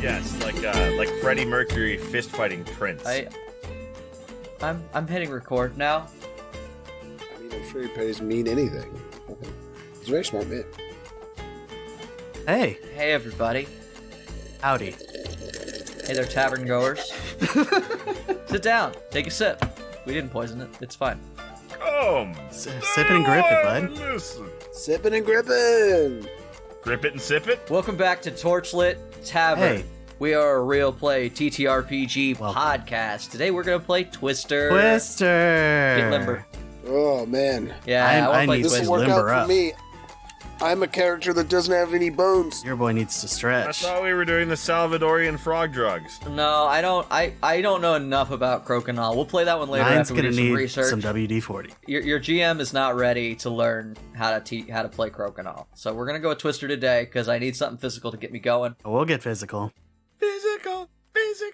Yes, like Freddie Mercury fist fighting Prince. I'm hitting record now. I mean, I'm sure he pays mean anything. He's a very smart man. Hey, everybody. howdy. Hey there, Tavern Goers. Sit down. Take a sip. We didn't poison it. It's fine. Come! Sipping and grip it, bud. Listen. Sipping and gripping. Grip it and sip it? Welcome back to Torchlit Tavern. Hey. We are a real play TTRPG Welcome. podcast. Today we're going to play Twister. Twister. Get limber. Oh, man. Yeah, I want to play need This to Twister. will work limber out up. for me. I'm a character that doesn't have any bones. Your boy needs to I stretch. thought we were doing the Salvadorian frog drugs. No, I don't. I don't know enough about Crokinole. We'll play that one later Mine's after we gonna do some need research. some WD-40. Your GM is not ready to learn how to play Crokinole. So we're gonna go with Twister today because I need something physical to get me going. We'll get physical. Physical.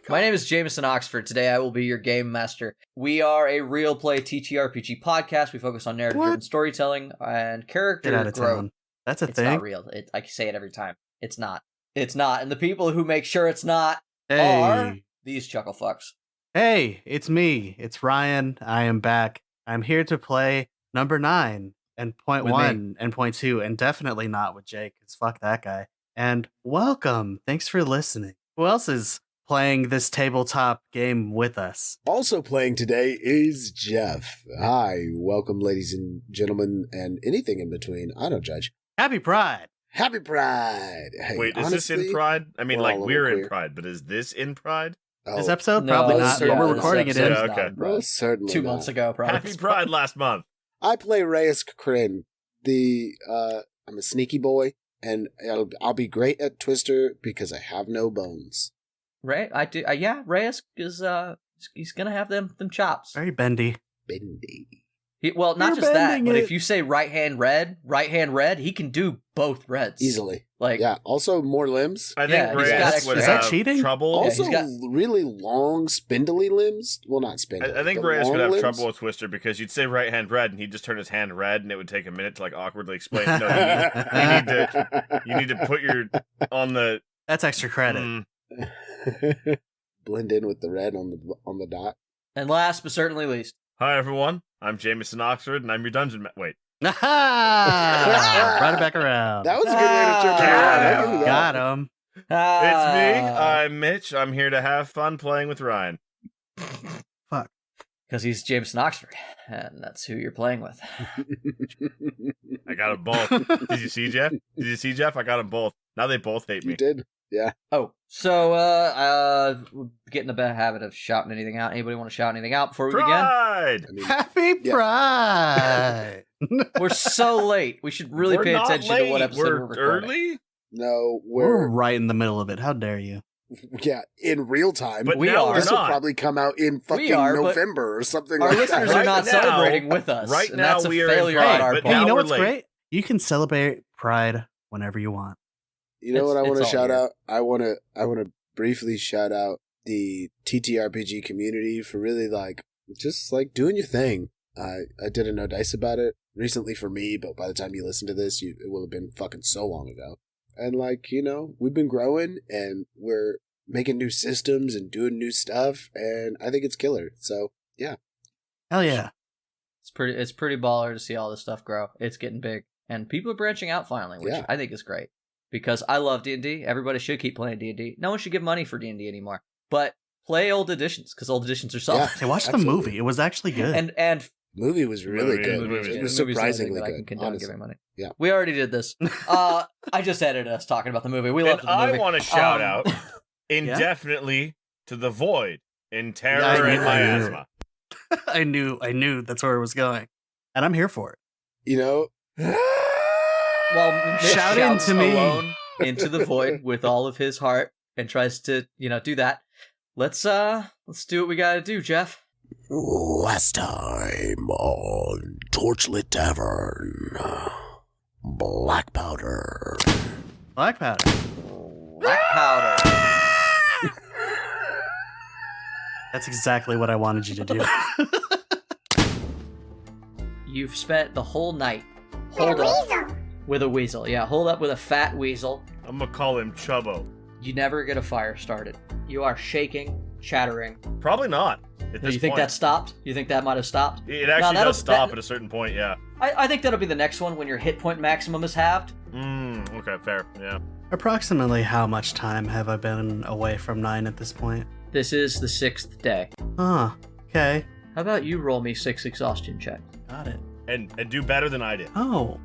My name is Jameson Oxford. Today I will be your game master. We are a real play TTRPG podcast. We focus on narrative-driven storytelling and character Get out of growth. town. That's a It's thing. not real. I say it every time. It's not. It's not. And the people who make sure it's not Hey. are these chuckle fucks. Hey, it's me. It's Ryan. I am back. I'm here to play number 9 and point With 1 and point 2 and definitely not with Jake, because fuck that guy. And welcome. Thanks for listening. Who else is playing this tabletop game with us? Also playing today is Jeff. Hi, welcome, ladies and gentlemen, and anything in between. I don't judge. Happy Pride. Happy Pride. Hey, Wait, is honestly, this in Pride? I mean, we're like, all a we're little in queer. Pride, but is this in Pride? This Oh, episode? No, Probably this- not, yeah, but we're this recording it episode- in. Yeah, okay. well, certainly 2 not. months ago, probably. Happy Pride last month. I play Reyes Kryn. I'm a sneaky boy, and I'll be great at Twister because I have no bones. Ray, I do. Yeah, Reyes is he's gonna have them chops. Very bendy. Bendy. Well, not You're just that, bending but it. if you say right hand red, he can do both reds Easily. Like, Yeah, also more limbs. I Yeah, think he's got Reyes extra- would Is that have cheating? trouble. Also, he's got- really long, spindly limbs. Well, not spindly. I think but Reyes long would have limbs. trouble with Twister because you'd say right hand red and he'd just turn his hand red and it would take a minute to like awkwardly explain. No, you need to put your on the. That's extra credit. Blend in with the red on the dot. and last but certainly least, Hi everyone, I'm Jameson Oxford and I'm your dungeon. Wait, Brought it back around. That was a good way to turn it around. I knew that. Got him. it's me. I'm Mitch. I'm here to have fun playing with Ryan. because he's Jameson Oxford, and that's who you're playing with. I got them both. Did you see Jeff? I got them both. Now they both hate me. You did. Yeah. Oh, so get in the bad habit of shouting anything out. Anybody want to shout anything out before we begin? Pride. I mean, Happy Yeah. Pride. We're so late. We should really We're pay not attention late. to what episode we're recording. early. no, We're we're right in the middle of it. How dare you? in real time. But We now are. we're This will not. probably come out in fucking are, but November or something Our like listeners that. are Right not now- celebrating with us. right and now that's a we are in failure Pride, on our but part. Hey, now you know we're what's late. great? You can celebrate Pride whenever you want. You know what I It's want to all shout here. out? I want to briefly shout out the TTRPG community for really just doing your thing. I did a no dice about it recently for me, but by the time you listen to this, it will have been fucking so long ago. And we've been growing and we're making new systems and doing new stuff, and I think it's killer. So yeah, Hell yeah. It's pretty baller to see all this stuff grow. It's getting big, and people are branching out finally, which Yeah. I think is great. Because I love D&D. Everybody should keep playing D&D. No one should give money for D&D anymore. But play old editions, because old editions are solid. Hey, watch the Absolutely. movie. It was actually good. And movie was really Movie- good. movie- It was the movie's surprisingly the only thing that I good. can condone honestly. giving money. Yeah. We already did this. I just edited us talking about the movie. We loved And the movie. I want to shout Um, out indefinitely to the Void in Terror Yeah, I and knew- Miasma. I knew that's where it was going. And I'm here for it. You know, Well, Mitch Shout in shouts to me. alone into the void with all of his heart and tries to, do that. Let's do what we gotta do, Jeff. last time on Torchlit Tavern, Blackpowder. Blackpowder. Black powder. That's exactly what I wanted you to do. You've spent the whole night holed up with a weasel. Yeah, holed up with a fat weasel. I'm gonna call him Chubbo. You never get a fire started. You are shaking, chattering. Probably not. At this You think point. that stopped? You think that might have stopped? It actually does stop at a certain point, yeah. I think that'll be the next one when your hit point maximum is halved. Okay, fair, yeah. Approximately how much time have I been away from 9 at this point? This is the 6th day. Huh, okay. How about you roll me 6 exhaustion checks? Got it. And do better than I did. Oh,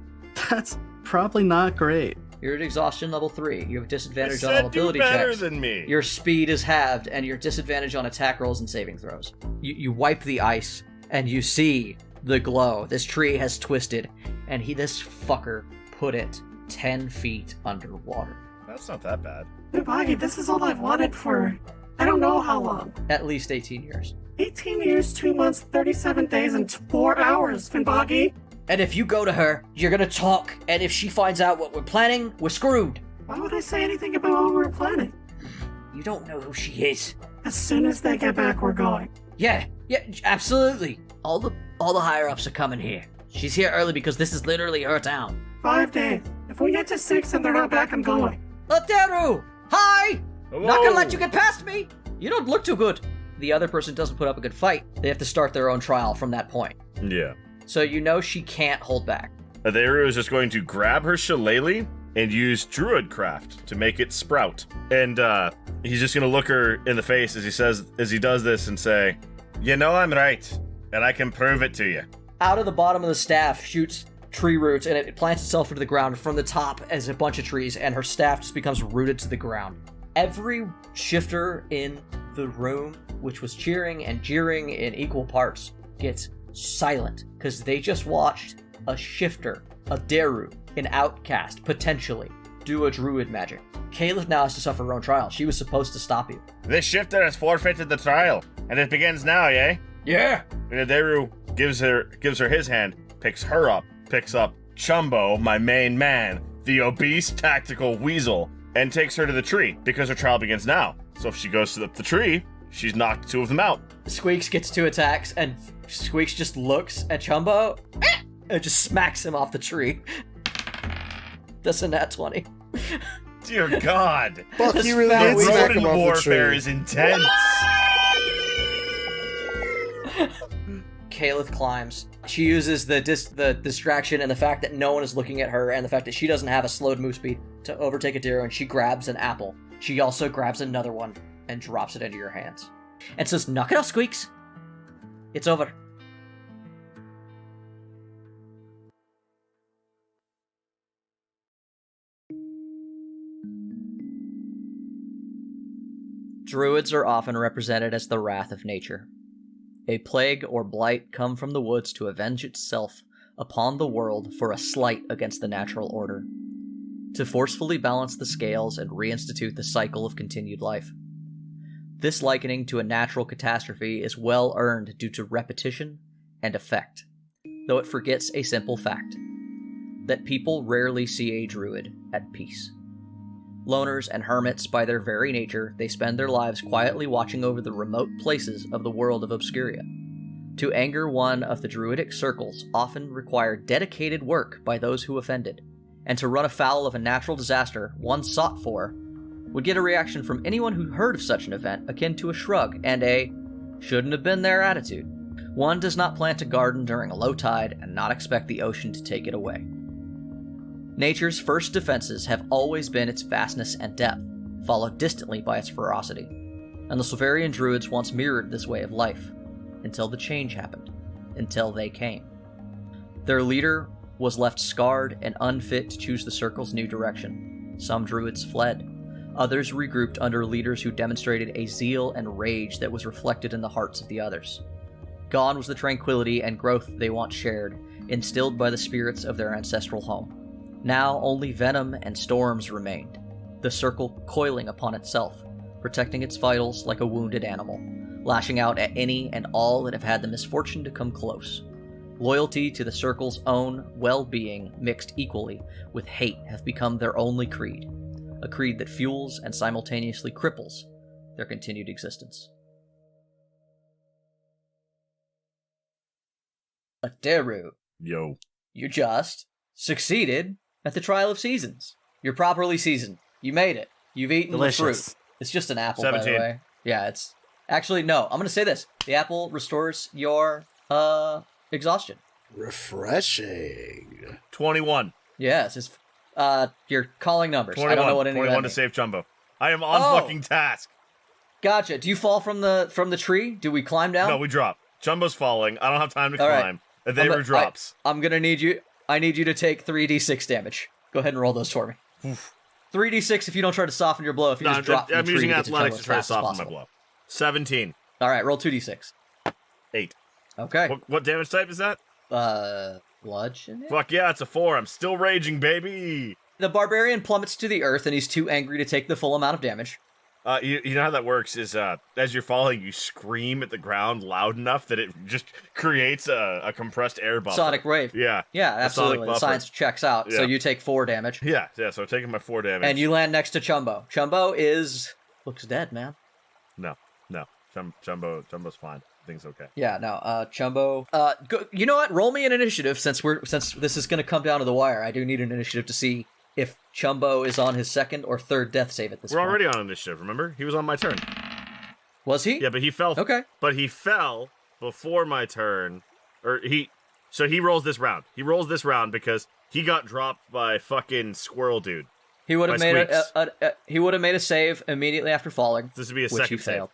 that's probably not great. You're at exhaustion level 3. You have disadvantage I on all said ability do better checks. than me. Your speed is halved, and your disadvantage on attack rolls and saving throws. You wipe the ice, and you see the glow. This tree has twisted, and this fucker put it 10 feet underwater. That's not that bad. Boggy, this is all I've wanted for I don't know how long. At least 18 years. 18 years, 2 months, 37 days, and 4 hours, Finboggy. And if you go to her, you're gonna talk, and if she finds out what we're planning, we're screwed. Why would I say anything about what we're planning? You don't know who she is. As soon as they get back, we're going. Yeah, absolutely. All the higher-ups are coming here. She's here early because this is literally her town. 5 days. If we get to 6 and they're not back, I'm going. Aderu! Hi! Whoa. Not gonna let you get past me! You don't look too good. The other person doesn't put up a good fight. They have to start their own trial from that point. Yeah. So you know she can't hold back. Aderu is just going to grab her shillelagh and use druid craft to make it sprout. And he's just going to look her in the face as he does this and say, "You know I'm right, and I can prove it to you." Out of the bottom of the staff shoots tree roots, and it plants itself into the ground from the top as a bunch of trees, and her staff just becomes rooted to the ground. Every shifter in the room, which was cheering and jeering in equal parts, gets silent because they just watched a shifter, Aderu, an outcast, potentially, do a druid magic. Caleb now has to suffer her own trial. She was supposed to stop you. "This shifter has forfeited the trial, and it begins now, yay?" Yeah! And Aderu gives her his hand, picks her up, picks up Chumbo, my main man, the obese tactical weasel, and takes her to the tree, because her trial begins now. So if she goes to the tree, she's knocked 2 of them out. Squeaks gets 2 attacks, and Squeaks just looks at Chumbo and just smacks him off the tree. That's a nat 20. Dear God. Fuck, That's you really fat did smack Rodent him off the warfare tree. is intense. Kalith climbs. She uses the distraction and the fact that no one is looking at her and the fact that she doesn't have a slowed move speed to overtake Aderu, and she grabs an apple. She also grabs another one and drops it into your hands. And says, "Knock it off, Squeaks. It's over." Druids are often represented as the wrath of nature. A plague or blight come from the woods to avenge itself upon the world for a slight against the natural order, to forcefully balance the scales and reinstitute the cycle of continued life. This likening to a natural catastrophe is well earned due to repetition and effect, though it forgets a simple fact, that people rarely see a druid at peace. Loners and hermits, by their very nature, they spend their lives quietly watching over the remote places of the world of Obscuria. To anger one of the druidic circles often required dedicated work by those who offended, and to run afoul of a natural disaster one sought for would get a reaction from anyone who heard of such an event akin to a shrug and a "shouldn't have been there" attitude. One does not plant a garden during a low tide and not expect the ocean to take it away. Nature's first defenses have always been its vastness and depth, followed distantly by its ferocity, and the Silverian druids once mirrored this way of life, until the change happened, until they came. Their leader was left scarred and unfit to choose the circle's new direction. Some druids fled, others regrouped under leaders who demonstrated a zeal and rage that was reflected in the hearts of the others. Gone was the tranquility and growth they once shared, instilled by the spirits of their ancestral home. Now only venom and storms remained, the circle coiling upon itself, protecting its vitals like a wounded animal, lashing out at any and all that have had the misfortune to come close. Loyalty to the circle's own well-being mixed equally with hate have become their only creed, a creed that fuels and simultaneously cripples their continued existence. Aderu, Yo. you just succeeded at the Trial of Seasons. You're properly seasoned. You made it. You've eaten the fruit. Delicious. It's just an apple, by the 17. way. Yeah, it's... Actually, no. I'm going to say this. The apple restores your exhaustion. Refreshing. 21. Yes, it's... You're calling numbers. 21. I don't know what any of that 21 to means. save Chumbo. I am on fucking task. Gotcha. Do you fall from the tree? Do we climb down? No, we drop. Chumbo's falling. I don't have time to All right. climb. Aderu drops. I'm gonna need you. I need you to take 3d6 damage. Go ahead and roll those for me. 3d6 if you don't try to soften your blow. If you just drop from I'm the tree using to get to athletics Chumbo to try to as fast as soften my possible. blow. 17. All right, roll 2d6. 8. Okay. What damage type is that? Bludgeoning? Fuck yeah, it's a 4. I'm still raging, baby. The barbarian plummets to the earth, and he's too angry to take the full amount of damage. You know how that works is as you're falling, you scream at the ground loud enough that it just creates a compressed air buffer. Sonic wave. Yeah. Yeah, A sonic absolutely. The buffer. science checks out. So Yeah. you take 4 damage. Yeah, so I'm taking my 4 damage. And you land next to Chumbo. Chumbo looks dead, man. No. Chumbo's fine. Thing's okay. Yeah, no, Chumbo. You know what? Roll me an initiative since this is going to come down to the wire. I do need an initiative to see if Chumbo is on his 2nd or 3rd death save at this We're point. already on initiative, remember? He was on my turn. Was he? Yeah, but he fell. Okay. But he fell before my turn. So he rolls this round. He rolls this round because he got dropped by fucking squirrel dude. He would have By made Squeaks. he would have made a save immediately after falling. This would be his which he second save. failed.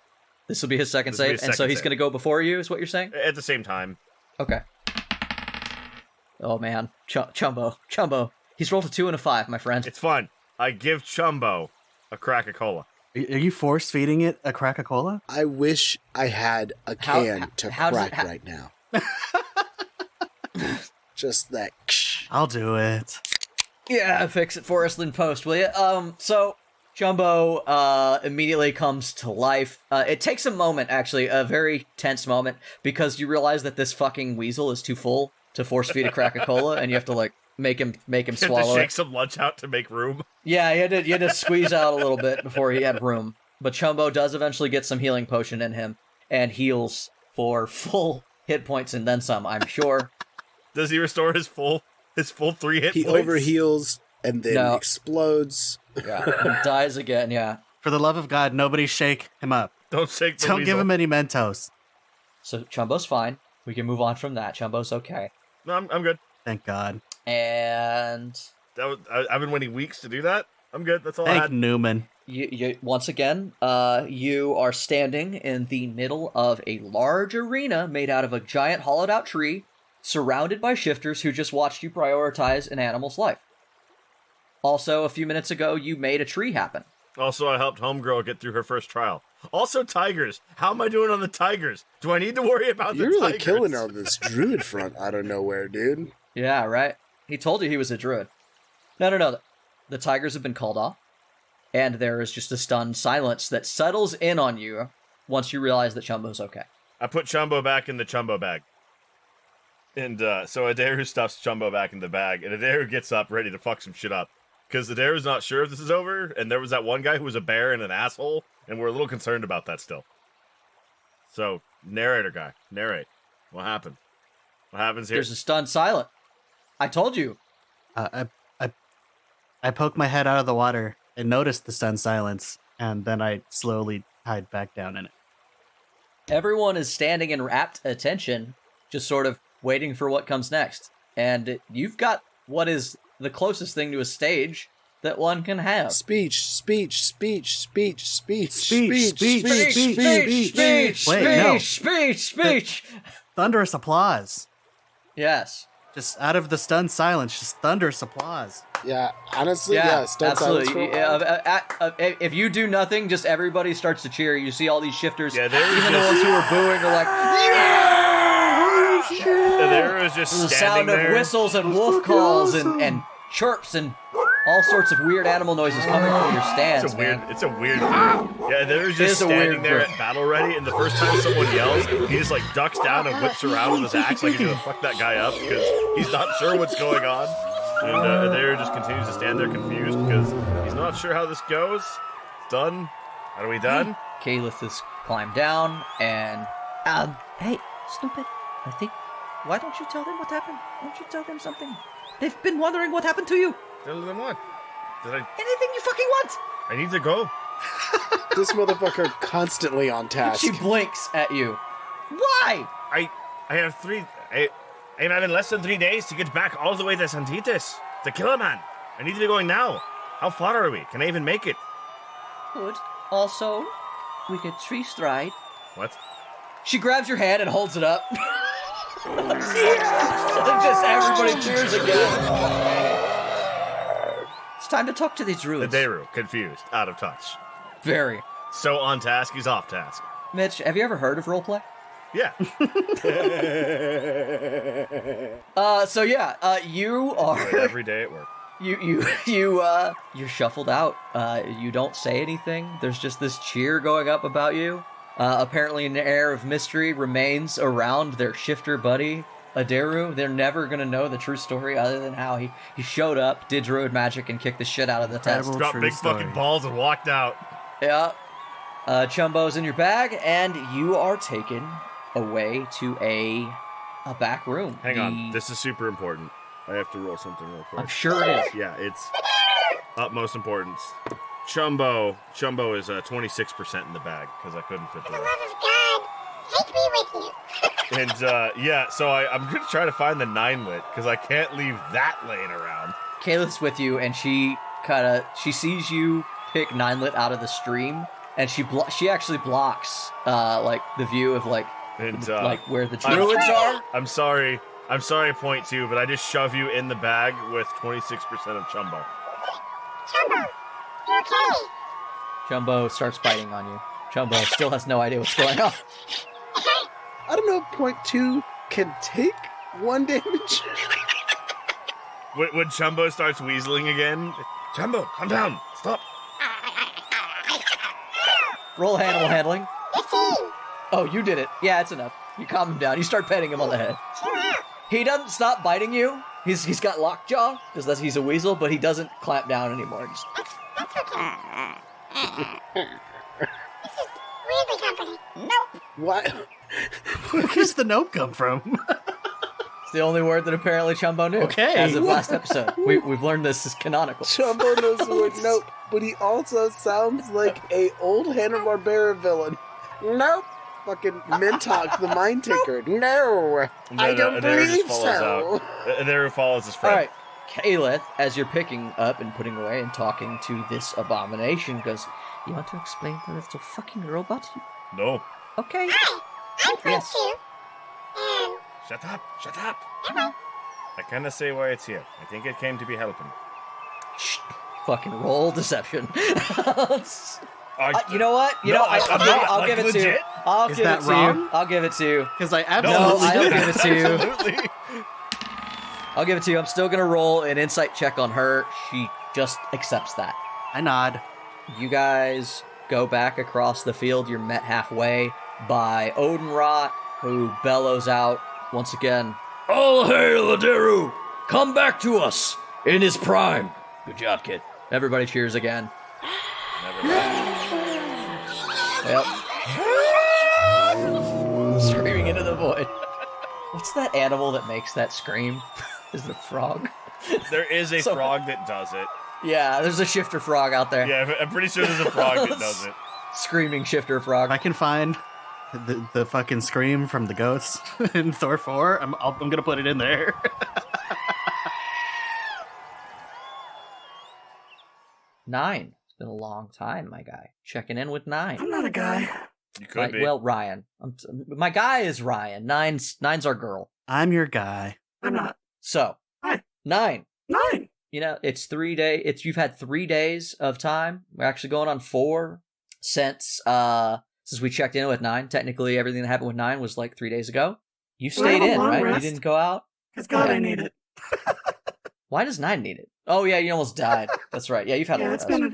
This will be his second This will be save, his and so second he's save. going to go before you. Is what you're saying? At the same time. Okay. Oh man, Chumbo. He's rolled a 2 and a 5, my friend. It's fun. I give Chumbo a crack of cola. Are you force feeding it a crack of cola? I wish I had a How- can to how does it crack right now. Just that. I'll do it. Yeah, fix it for us in post, will you? So Chumbo immediately comes to life. It takes a moment, actually, a very tense moment, because you realize that this fucking weasel is too full to force feed a crack of cola, and you have to like make him You have swallow to shake it. some lunch out to make room. Yeah, you had to squeeze out a little bit before he had room. But Chumbo does eventually get some healing potion in him and heals for full hit points and then some, I'm sure. Does he restore his full 3 hit He points? overheals and then No. explodes. Yeah, and dies again, yeah. For the love of God, nobody shake him up. Don't shake the Don't weasel. give him any Mentos. So Chumbo's fine. We can move on from that. Chumbo's okay. No, I'm good. Thank God. And I've been waiting weeks to do that. I'm good. That's all I Thank had. Newman. you once again, you are standing in the middle of a large arena made out of a giant hollowed out tree, surrounded by shifters who just watched you prioritize an animal's life. Also, a few minutes ago, you made a tree happen. Also, I helped Homegirl get through her first trial. Also, tigers. How am I doing on the tigers? Do I need to worry about You're the really tigers? killing on this druid front out of nowhere, dude. Yeah, right? He told you he was a druid. No. The tigers have been called off, and there is just a stunned silence that settles in on you once you realize that Chumbo's okay. I put Chumbo back in the Chumbo bag. And so Aderu stuffs Chumbo back in the bag, and Aderu gets up ready to fuck some shit up. Because Aderu's not sure if this is over, and there was that one guy who was a bear and an asshole, and we're a little concerned about that still. So, narrator guy, narrate. What happened? What happens here? There's a stunned silence. I told you. I poked my head out of the water and noticed the stunned silence, and then I slowly hide back down in it. Everyone is standing in rapt attention, just sort of waiting for what comes next. And you've got what is the closest thing to a stage that one can have. Speech. Wait, no. Speech! Thunderous applause. Yes. Just out of the stunned silence, just thunderous applause. Yeah, honestly, yeah, stun silence for a absolutely. while. If you do nothing, just everybody starts to cheer. You see all these shifters, Yeah, even there was the just- ones who are booing are like, Aderu is just the standing sound of there. whistles and wolf calls and chirps and all sorts of weird animal noises coming from your stands, It's a weird. man. It's a weird. Yeah, there's is just a standing weird there group. at battle ready, and the first time someone yells, he just like ducks down and whips around with his axe like he's gonna fuck that guy up because he's not sure what's going on. And Aderu just continues to stand there confused because he's not sure how this goes. It's done. Are we done? Calith has climbed down and hey, stupid. I think. Why don't you tell them what happened? Why don't you tell them something? They've been wondering what happened to you. Tell them what? Did I? Anything you fucking want. I need to go. This motherfucker constantly on task. She blinks at you. Why? I have I'm having less than 3 days to get back all the way to Santitas to kill a man. I need to be going now. How far are we? Can I even make it? Good. Also, we could tree stride. What? She grabs your hand and holds it up. Just everybody cheers again. It's time to talk to these druids. Aderu, confused, out of touch. Very. So on task, he's off task. Mitch, have you ever heard of roleplay? Yeah. You are every day at work. You're shuffled out. You don't say anything. There's just this cheer going up about you. Apparently an air of mystery remains around their shifter buddy, Aderu. They're never gonna know the true story other than how he showed up, did druid magic, and kicked the shit out of the test. Incredible. Got True big story. fucking balls and walked out. Yeah. Chumbo's in your bag, and you are taken away to a back room. Hang on, this is super important. I have to roll something real quick. I'm sure it is. Yeah, it's utmost importance. Chumbo is 26% in the bag because I couldn't fit For the the rest. love of God, take me with you. And so I'm gonna try to find the 9-wit because I can't leave that laying around. Kayla's with you, and she sees you pick 9-lit out of the stream, and she actually blocks the view of And where the druids are. I'm sorry, point two, but I just shove you in the bag with 26% of Chumbo. Chumbo, you okay? Chumbo starts biting on you. Chumbo still has no idea what's going on. I don't know if point 2 can take 1 damage. When Chumbo starts weaseling again, Chumbo, calm down, stop. Roll animal handling. 15. Oh, you did it. Yeah, it's enough. You calm him down. You start petting him on the head. He doesn't stop biting you. He's got lockjaw because he's a weasel, but he doesn't clamp down anymore. Just... That's okay. This is weirdly comforting. Nope. What? Where does the note come from? It's the only word that apparently Chumbo knew. Okay. As of last episode. We've learned this is canonical. Chumbo knows the word nope, but he also sounds like a old Hanna-Barbera villain. Nope. Fucking Mintok, the Mind Taker. No, I don't believe so. Aderu follows his friend. All right, Caleth, as you're picking up and putting away and talking to this abomination, goes, "You want to explain to little fucking robot? No. Okay. Hi, I'm point Yes. 2. And Shut up. Emma. I cannot say why it's here. I think it came to be helping. Shh. Fucking roll deception." You know what? I'll give it to you. legit? I'll Is give that it to wrong? you. I'll give it to you. Because I No, absolutely I'll did. give it to you. Absolutely. I'll give it to you. I'm still gonna roll an insight check on her. She just accepts that. I nod. You guys go back across the field. You're met halfway by Odinrot, who bellows out once again, "All hail Aderu! Come back to us in his prime." Good job, kid. Everybody cheers again. Never mind. Yep. Screaming into the void. What's that animal that makes that scream? Is it a frog? There is a So- frog that does it. Yeah, there's a shifter frog out there. Yeah, I'm pretty sure there's a frog that does it. Screaming shifter If frog. I can find the fucking scream from the ghosts in Thor 4, I'm gonna put it in there. 9. It's been a long time, my guy. Checking in with 9. I'm not a guy. You could be. Well, Ryan. My guy is Ryan. Nine's our girl. I'm your guy. I'm not. So, Hi. 9. 9. You know, it's 3 days. You've had 3 days of time. We're actually going on 4 since we checked in with 9. Technically, everything that happened with 9 was like 3 days ago. You Well, I stayed have a in, long right? rest. You didn't go out. Because God, I need it. Why does 9 need it? Oh yeah, you almost died. That's right. Yeah, you've had a Yeah, long it's rest. been,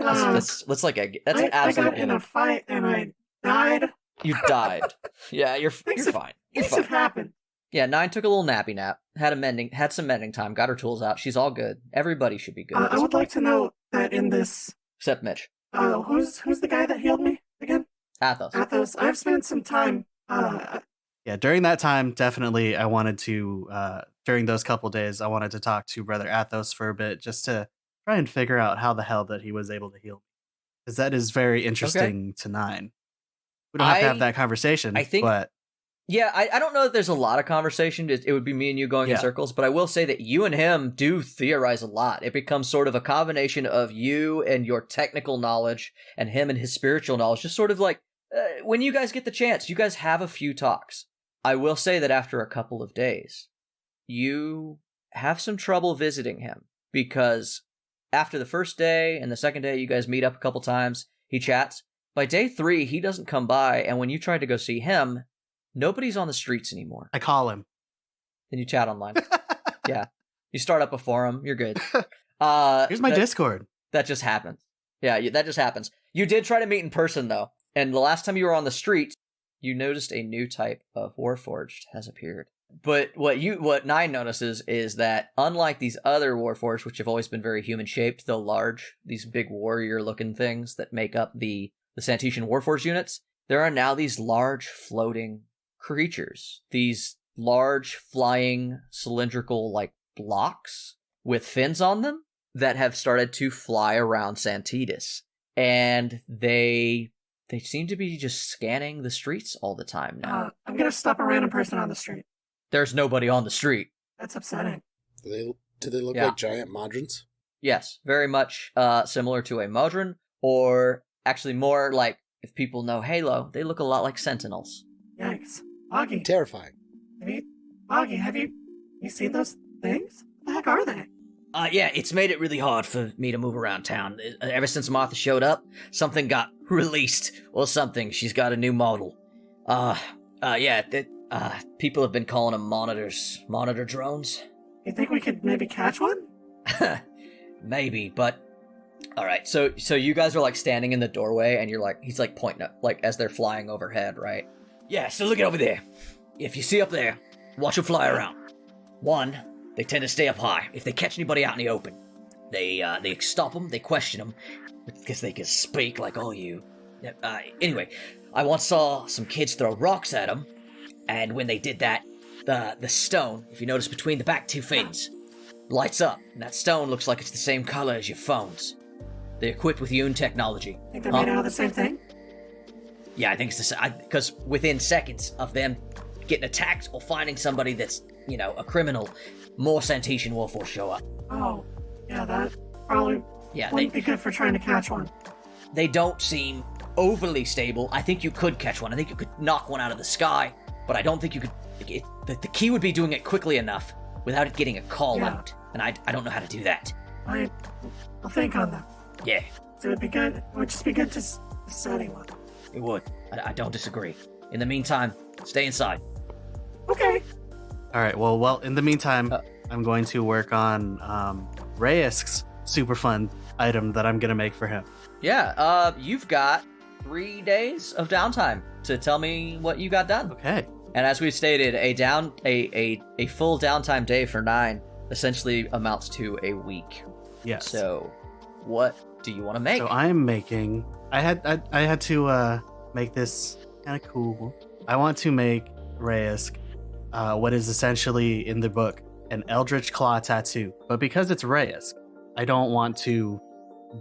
That's like that's an I absolute got in gimme. a fight and I died. You died. Yeah, you're Things fine. have- You're Things fine. have happened. Yeah, 9 took a little nappy nap. Had some mending time. Got her tools out. She's all good. Everybody should be good. at I this would point. like to know that in this, Except Mitch. who's the guy that healed me again? Athos. Athos. I've spent some time. Yeah, during that time, definitely I wanted to, during those couple days, I wanted to talk to Brother Athos for a bit just to try and figure out how the hell that he was able to heal me. Because that is very interesting to 9. We don't have to have that conversation. I think, but yeah, I don't know that there's a lot of conversation. It would be me and you going in circles, but I will say that you and him do theorize a lot. It becomes sort of a combination of you and your technical knowledge and him and his spiritual knowledge. Just sort of like, when you guys get the chance, you guys have a few talks. I will say that after a couple of days, you have some trouble visiting him, because after the first day and the second day, you guys meet up a couple times, he chats. By day 3, he doesn't come by, and when you try to go see him, nobody's on the streets anymore. I call him. Then you chat online. Yeah. You start up a forum, you're good. Here's my Discord. That just happens. Yeah, that just happens. You did try to meet in person, though, and the last time you were on the street, you noticed a new type of Warforged has appeared. But what Nine notices is that unlike these other Warforged, which have always been very human-shaped, though large, these big warrior-looking things that make up the Santetian Warforged units, there are now these large floating creatures. These large flying cylindrical like blocks with fins on them that have started to fly around Santitas. And they seem to be just scanning the streets all the time now. I'm gonna stop a random person on the street. There's nobody on the street. That's upsetting. Do they look like giant modrons? Yes, very much similar to a modron, or actually more like, if people know Halo, they look a lot like sentinels. Yikes. Boggy. Terrifying. Have you seen those things? What the heck are they? Yeah, it's made it really hard for me to move around town. Ever since Martha showed up, something got released, or something. She's got a new model. People have been calling them monitor drones. You think we could maybe catch one? Maybe, but... Alright, so you guys are like standing in the doorway, and he's like pointing up, like as they're flying overhead, right? Yeah, so look at over there. If you see up there, watch them fly around. 1, they tend to stay up high. If they catch anybody out in the open, they stop them, they question them, because they can speak like all you. Anyway, I once saw some kids throw rocks at them, and when they did that, the stone, if you notice between the back 2 fins, lights up, and that stone looks like it's the same color as your phones. They're equipped with Yoon technology. Think they're made out of the same thing? Yeah, I think it's the same, because within seconds of them getting attacked or finding somebody that's, a criminal, more Santetian Warforged show up. Oh, yeah, that probably wouldn't be good for trying to catch one. They don't seem overly stable. I think you could catch one. I think you could knock one out of the sky, but I don't think you could... The key would be doing it quickly enough without it getting a call out, and I don't know how to do that. I'll think on that. Yeah. So it would just be good to study one. It would. I don't disagree. In the meantime, stay inside. Okay. All right. Well. In the meantime, I'm going to work on Reyesk's super fun item that I'm gonna make for him. Yeah. You've got 3 days of downtime to tell me what you got done. Okay. And as we stated, a full downtime day for 9 essentially amounts to a week. Yes. So, what do you want to make? So I'm making. I had to make this kind of cool. I want to make Reyesk what is essentially in the book an Eldritch Claw tattoo, but because it's Reyesk, I don't want to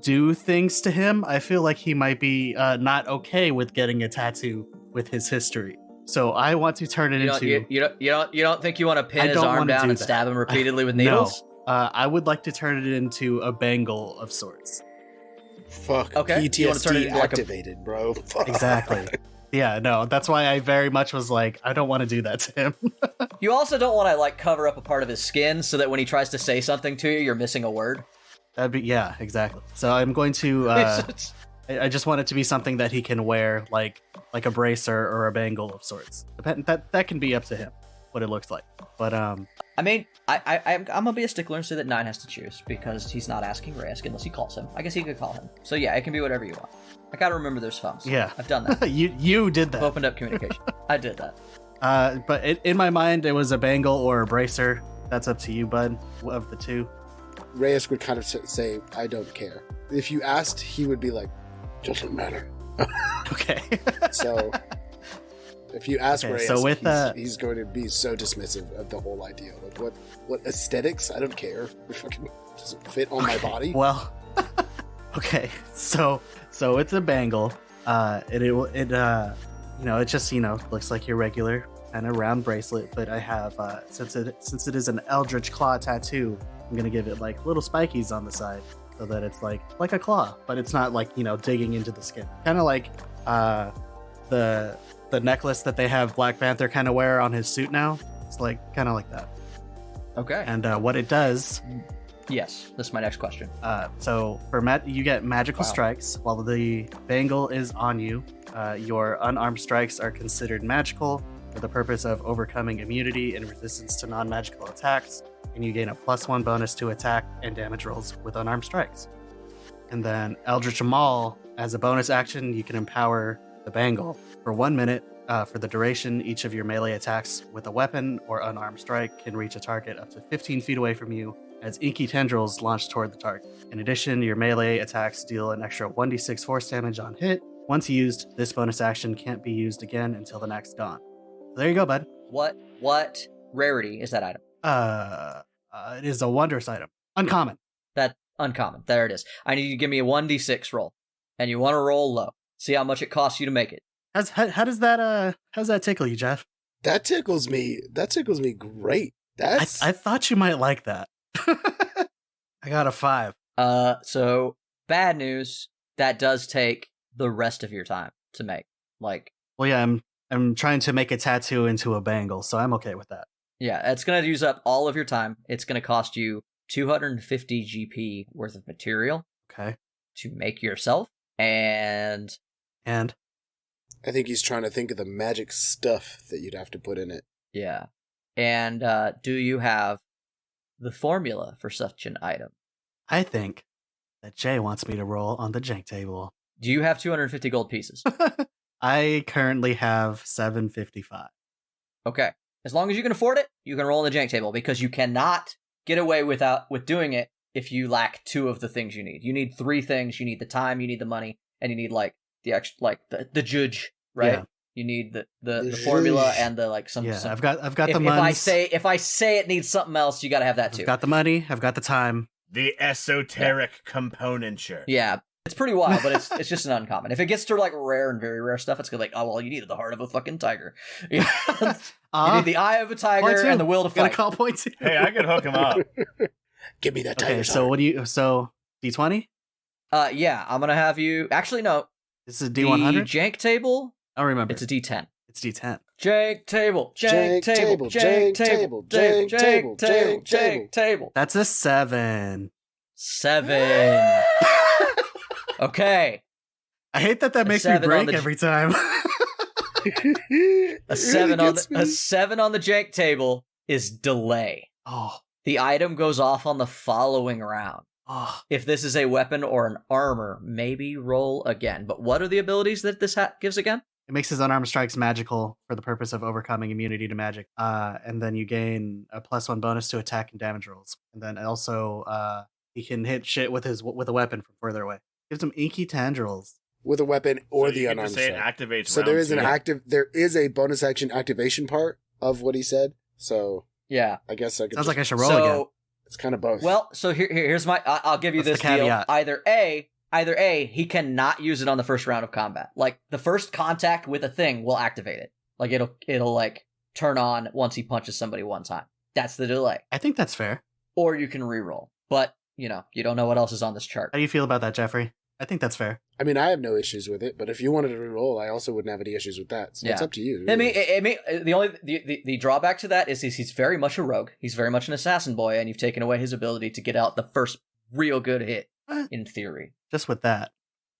do things to him. I feel like he might be not okay with getting a tattoo with his history. So I want to turn it into. You don't think you want to pin his arm down and stab him repeatedly with needles? No. I would like to turn it into a bangle of sorts. Fuck. Okay. PTSD you want to turn it into activated, bro. Fuck. Exactly. Yeah, no, that's why I very much was like, I don't want to do that to him. You also don't want to like cover up a part of his skin so that when he tries to say something to you, you're missing a word. That'd be, yeah, exactly. So I'm going to, I just want it to be something that he can wear, like a bracer or a bangle of sorts. That can be up to him, what it looks like. But I mean, I'm gonna be a stickler and say that 9 has to choose because he's not asking Reyesk unless he calls him. I guess he could call him. So yeah, it can be whatever you want. I gotta remember there's phones. Yeah, I've done that. you did that. I've opened up communication. I did that. But in my mind, it was a bangle or a bracer. That's up to you, bud. Of the two, Reyes would kind of say, "I don't care." If you asked, he would be like, "Doesn't matter." Okay. So if you ask Reyes, so with he's going to be so dismissive of the whole idea. Like, what aesthetics? I don't care. It fucking doesn't fit on my body. Well, Okay, so it's a bangle. It just looks like your regular kind of round bracelet, but I have since it is an Eldritch Claw tattoo, I'm gonna give it like little spikies on the side so that it's like a claw, but it's not like digging into the skin. Kind of like the necklace that they have Black Panther kind of wear on his suit now. It's like kind of like that. Okay. And what it does. Yes, this is my next question. So for you get magical strikes while the bangle is on you. Your unarmed strikes are considered magical for the purpose of overcoming immunity and resistance to non-magical attacks, and you gain a +1 bonus to attack and damage rolls with unarmed strikes. And then Eldritch Maul, as a bonus action, you can empower the bangle for 1 minute. For the duration, each of your melee attacks with a weapon or unarmed strike can reach a target up to 15 feet away from you as inky tendrils launch toward the target. In addition, your melee attacks deal an extra 1d6 force damage on hit. Once used, this bonus action can't be used again until the next dawn. So there you go, bud. What rarity is that item? It is a wondrous item. Uncommon. That uncommon. There it is. I need you to give me a 1d6 roll, and you want to roll low. See how much it costs you to make it. How does that tickle you, Jeff? That tickles me. That tickles me great. That's I thought you might like that. I got a 5. So bad news. That does take the rest of your time to make. Like, well, yeah, I'm trying to make a tattoo into a bangle, so I'm okay with that. Yeah, it's gonna use up all of your time. It's gonna cost you 250 GP worth of material. Okay. To make yourself, and I think he's trying to think of the magic stuff that you'd have to put in it. Yeah. And do you have the formula for such an item? I think that Jay wants me to roll on the jank table. Do you have 250 gold pieces? I currently have 755. Okay. As long as you can afford it, you can roll on the jank table, because you cannot get away with doing it if you lack 2 of the things you need. You need 3 things. You need the time, you need the money, and you need like the extra, like the judge, right? Yeah. You need the formula and the like some. Yeah, some, I've got the money. If I say it needs something else, you got to have that too. I've got the money. I've got the time. The esoteric componenture. Yeah, it's pretty wild, but it's just an uncommon. If it gets to like rare and very rare stuff, it's gonna be like, oh well, you needed the heart of a fucking tiger. You need the eye of a tiger and the will to fight. Gotta call point 2. Hey, I can hook him up. Give me that tiger. Okay, so heart. So D20? Yeah, I'm gonna have you. Actually, no. This is a D100. The jank table. I don't remember. It's a D10. It's D10. Jank table. Jank table. Jank table. Jank table. That's a 7. 7. Okay. I hate that makes me break every time. A 7 on the jank table is delay. Oh. The item goes off on the following round. Oh. If this is a weapon or an armor, maybe roll again. But what are the abilities that this hat gives again? It makes his unarmed strikes magical for the purpose of overcoming immunity to magic. And then you gain a +1 bonus to attack and damage rolls. And then also he can hit shit with a weapon from further away. Gives him inky tendrils. With a weapon or so the unarmed strike. It activates so there is a bonus action activation part of what he said. So yeah, I guess I could. Sounds like I should roll again. It's kind of both. Well, so here's my. I'll give you this deal. Either A, he cannot use it on the first round of combat. Like the first contact with a thing will activate it. Like it'll like turn on once he punches somebody one time. That's the delay. I think that's fair. Or you can reroll, but you don't know what else is on this chart. How do you feel about that, Jeffrey? I think that's fair. I mean, I have no issues with it, but if you wanted to reroll, I also wouldn't have any issues with that. So it's up to you. Really. I mean, the drawback to that is he's very much a rogue. He's very much an assassin boy, and you've taken away his ability to get out the first real good hit. In theory, just with that,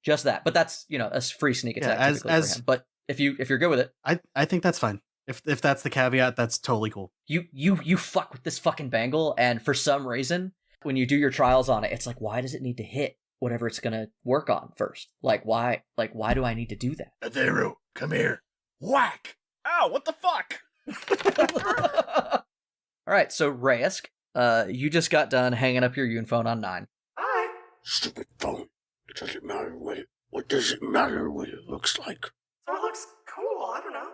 but that's a free sneak attack for him. But if you're good with it, I think that's fine. If that's the caveat, that's totally cool. You fuck with this fucking bangle, and for some reason, when you do your trials on it, it's like, why does it need to hit whatever it's gonna work on first? Like why do I need to do that? Aderu, come here. Whack! Ow, what the fuck? All right, so Raysk, you just got done hanging up your Unphone on 9. Hi. Stupid phone. It doesn't matter what does it matter what it looks like? So it looks cool, I don't know.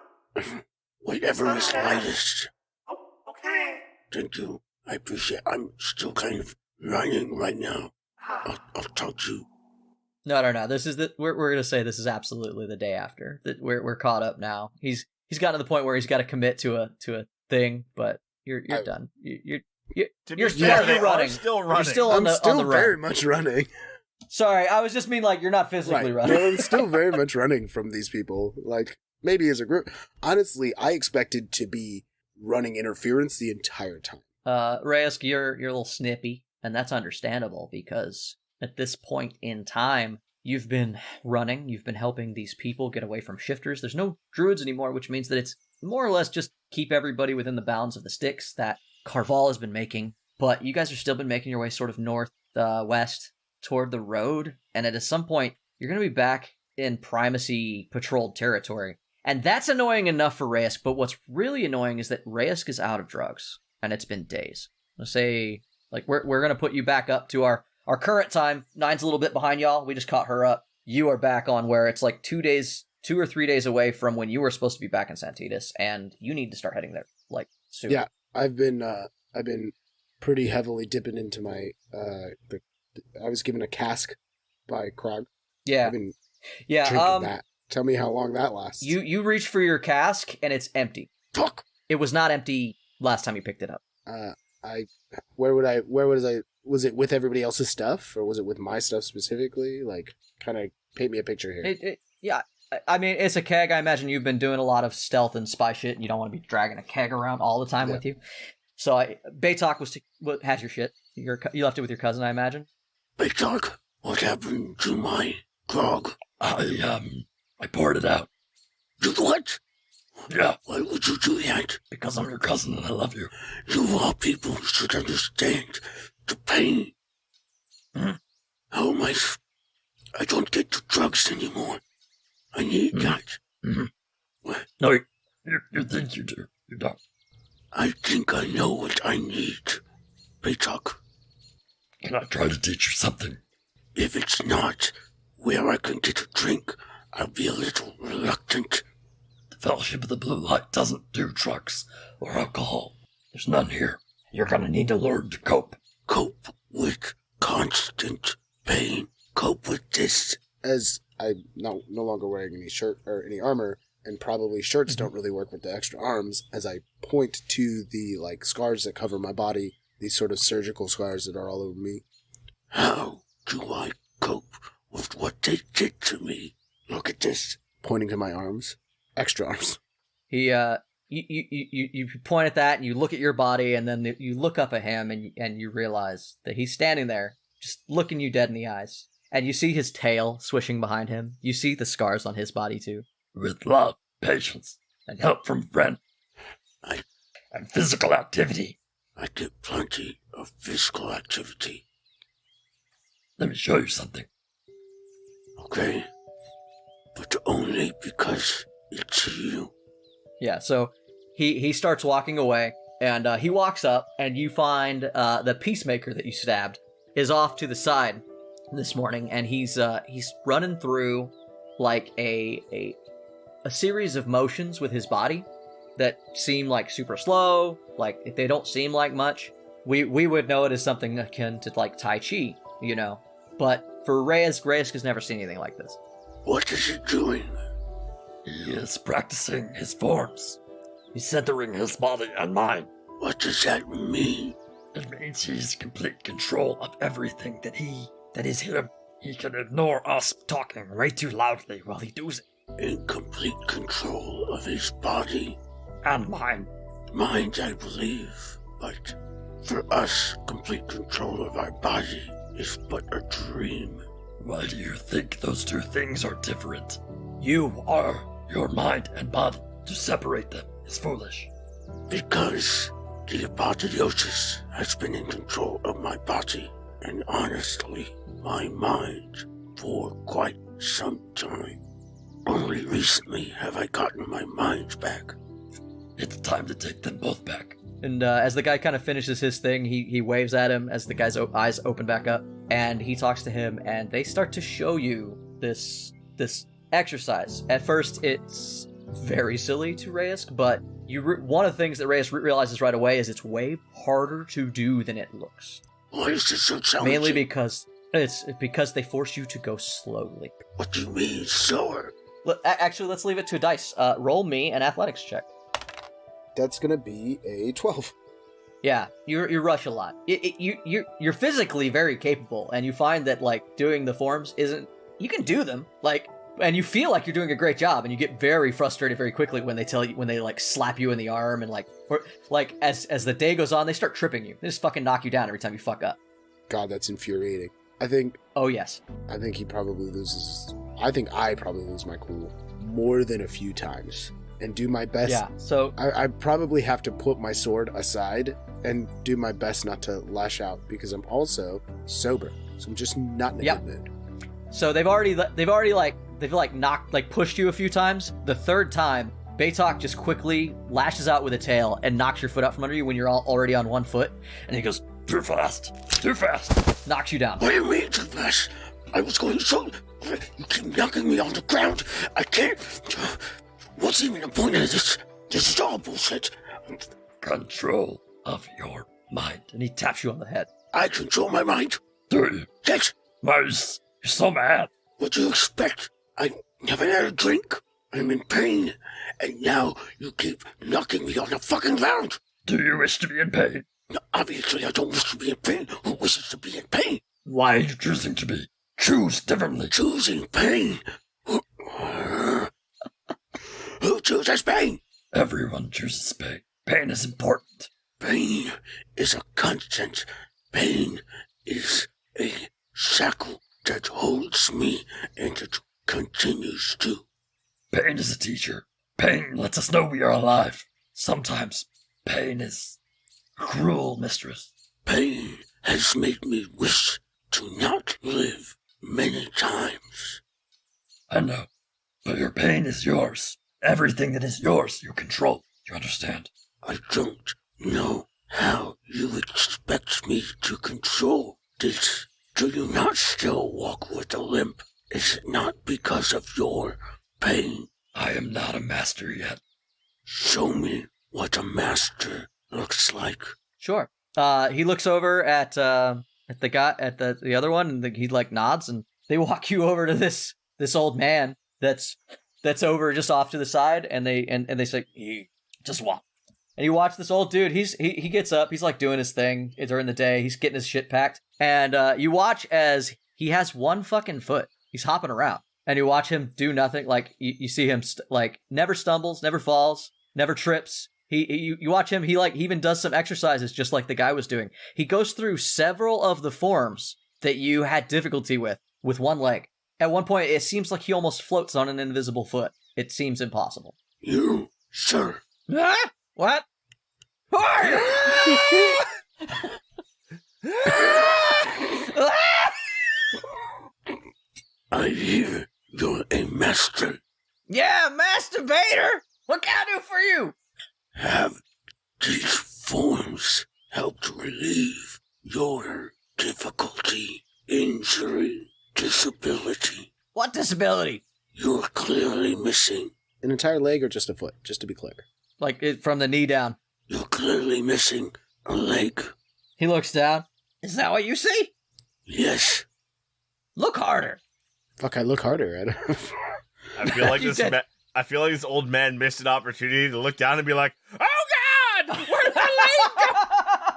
Whatever is lightest. Oh, okay. Thank you. I appreciate it. I'm still kind of running right now. I'll talk to you No. This is we're gonna say this is absolutely the day after. That we're caught up now. He's gotten to the point where he's got to commit to a thing, but you're done. You're They running. are still running. You're still on I'm the still on the very run. much running. Sorry, I was just mean like you're not physically running. No, I'm still very much running from these people. Like, maybe as a group. Honestly, I expected to be running interference the entire time. Reyes, you're a little snippy, and that's understandable because at this point in time, you've been running, you've been helping these people get away from shifters. There's no druids anymore, which means that it's more or less just keep everybody within the bounds of the sticks that Carval has been making. But you guys have still been making your way sort of north, west toward the road, and at some point, you're going to be back in primacy patrolled territory. And that's annoying enough for Reyes, but what's really annoying is that Reyes is out of drugs, and it's been days. Let's say, like, we're going to put you back up to our current time. 9's a little bit behind y'all. We just caught her up. You are back on where it's like 2 or 3 days away from when you were supposed to be back in Santitas, and you need to start heading there, like, soon. Yeah, I've been pretty heavily dipping into my, I was given a cask by Krog. Yeah. I've been Yeah, drinking that. Tell me how long that lasts. You reach for your cask, and it's empty. Fuck! It was not empty last time you picked it up. Was it with everybody else's stuff, or was it with my stuff specifically? Like, kind of paint me a picture here. Yeah, I mean, it's a keg. I imagine you've been doing a lot of stealth and spy shit, and you don't want to be dragging a keg around all the time with you. So, Baytalk has your shit. You left it with your cousin, I imagine? Baytalk, what happened to my grog? I poured it out. You what? Yeah. Why would you do that? Because I'm your cousin and I love you. You all people should understand the pain. How am I don't get the drugs anymore. I need that. What? No, you think you do. You don't. I think I know what I need. Baytalk. Can I try to teach you something? If it's not where I can get a drink, I'll be a little reluctant. The Fellowship of the Blue Light doesn't do drugs or alcohol. There's none here. You're gonna need to learn to cope. Cope with constant pain. Cope with this. As I'm no longer wearing any shirt or any armor, and probably shirts don't really work with the extra arms, as I point to the, like, scars that cover my body, these sort of surgical scars that are all over me. How do I cope with what they did to me? Look at this. Pointing to my arms. Extra arms. You point at that, and you look at your body, and then you look up at him, and you realize that he's standing there, just looking you dead in the eyes. And you see his tail swishing behind him. You see the scars on his body, too. With love, patience, and help from friends. And physical activity. I did plenty of physical activity. Let me show you something. Okay? But only because it's you. Yeah, so he starts walking away, and he walks up, and you find the peacemaker that you stabbed is off to the side this morning, and he's running through like a series of motions with his body that seem like super slow, like they don't seem like much. We would know it as something akin to like Tai Chi, you know. But for Reyes has never seen anything like this. What is he doing? He is practicing his forms. He's centering his body and mind. What does that mean? It means he's in complete control of everything that is him. He can ignore us talking way too loudly while he does it. In complete control of his body. And mind. Mind, I believe. But for us, complete control of our body is but a dream. Why do you think those two things are different? You are your mind and body. To separate them is foolish. Because the apotheosis has been in control of my body, and honestly, my mind, for quite some time. Only recently have I gotten my mind back. It's time to take them both back. And as the guy kind of finishes his thing, he waves at him as the guy's eyes open back up, and he talks to him, and they start to show you this exercise. At first, it's very silly to Reyes, but one of the things that Reyes realizes right away is it's way harder to do than it looks. Why is this so challenging? Mainly because It's because they force you to go slowly. What do you mean, slower? Actually, let's leave it to a dice. Roll me an athletics check. That's gonna be a 12. Yeah, you rush a lot. You're physically very capable, and you find that like doing the forms isn't. You can do them and you feel like you're doing a great job, and you get very frustrated very quickly when they like slap you in the arm and as the day goes on, they start tripping you. They just fucking knock you down every time you fuck up. God, that's infuriating. I think he probably loses. I think I probably lose my cool more than a few times and do my best. Yeah, so I probably have to put my sword aside and do my best not to lash out because I'm also sober. So I'm just not in a good mood. So they've pushed you a few times. The third time, Baytok just quickly lashes out with a tail and knocks your foot out from under you when you're already on one foot. And he goes, Too fast. Too fast. knocks you down. What do you mean too fast? I was going so... You keep knocking me on the ground. I can't... What's even the point of this? This is all bullshit. Control of your mind. And he taps you on the head. I control my mind. Do you? Yes. Mouse, you're so mad. What do you expect? I never had a drink. I'm in pain. And now you keep knocking me on the fucking ground. Do you wish to be in pain? No, obviously I don't wish to be in pain. Who wishes to be in pain? Why are you choosing to be? Choose differently. Choosing pain? Who chooses pain? Everyone chooses pain. Pain is important. Pain is a constant. Pain is a shackle that holds me and it continues to. Pain is a teacher. Pain lets us know we are alive. Sometimes pain is a cruel mistress. Pain has made me wish to not live many times. I know, but your pain is yours. Everything that is yours, you control. You understand? I don't know how you expect me to control this. Do you not still walk with a limp? Is it not because of your pain? I am not a master yet. Show me what a master looks like. Sure. He looks over at the guy at the other one, and he like nods, and they walk you over to this old man that's over just off to the side, and they say, just walk. And you watch this old dude. He gets up. He's like doing his thing during the day. He's getting his shit packed, and you watch as he has one fucking foot. He's hopping around, and you watch him do nothing. Like you see him never stumbles, never falls, never trips. You watch him. He even does some exercises just like the guy was doing. He goes through several of the forms that you had difficulty with one leg. At one point, it seems like he almost floats on an invisible foot. It seems impossible. You, sir. Ah! What? I hear you're a master. Yeah, masturbator! What can I do for you? Have these forms helped relieve your difficulty, injury, disability? What disability? You're clearly missing. An entire leg or just a foot, just to be clear. From the knee down. You're clearly missing a leg. He looks down. Is that what you see? Yes. Look harder. Fuck, I look harder. I feel like I feel like this old man missed an opportunity to look down and be like, "Oh God, where'd my leg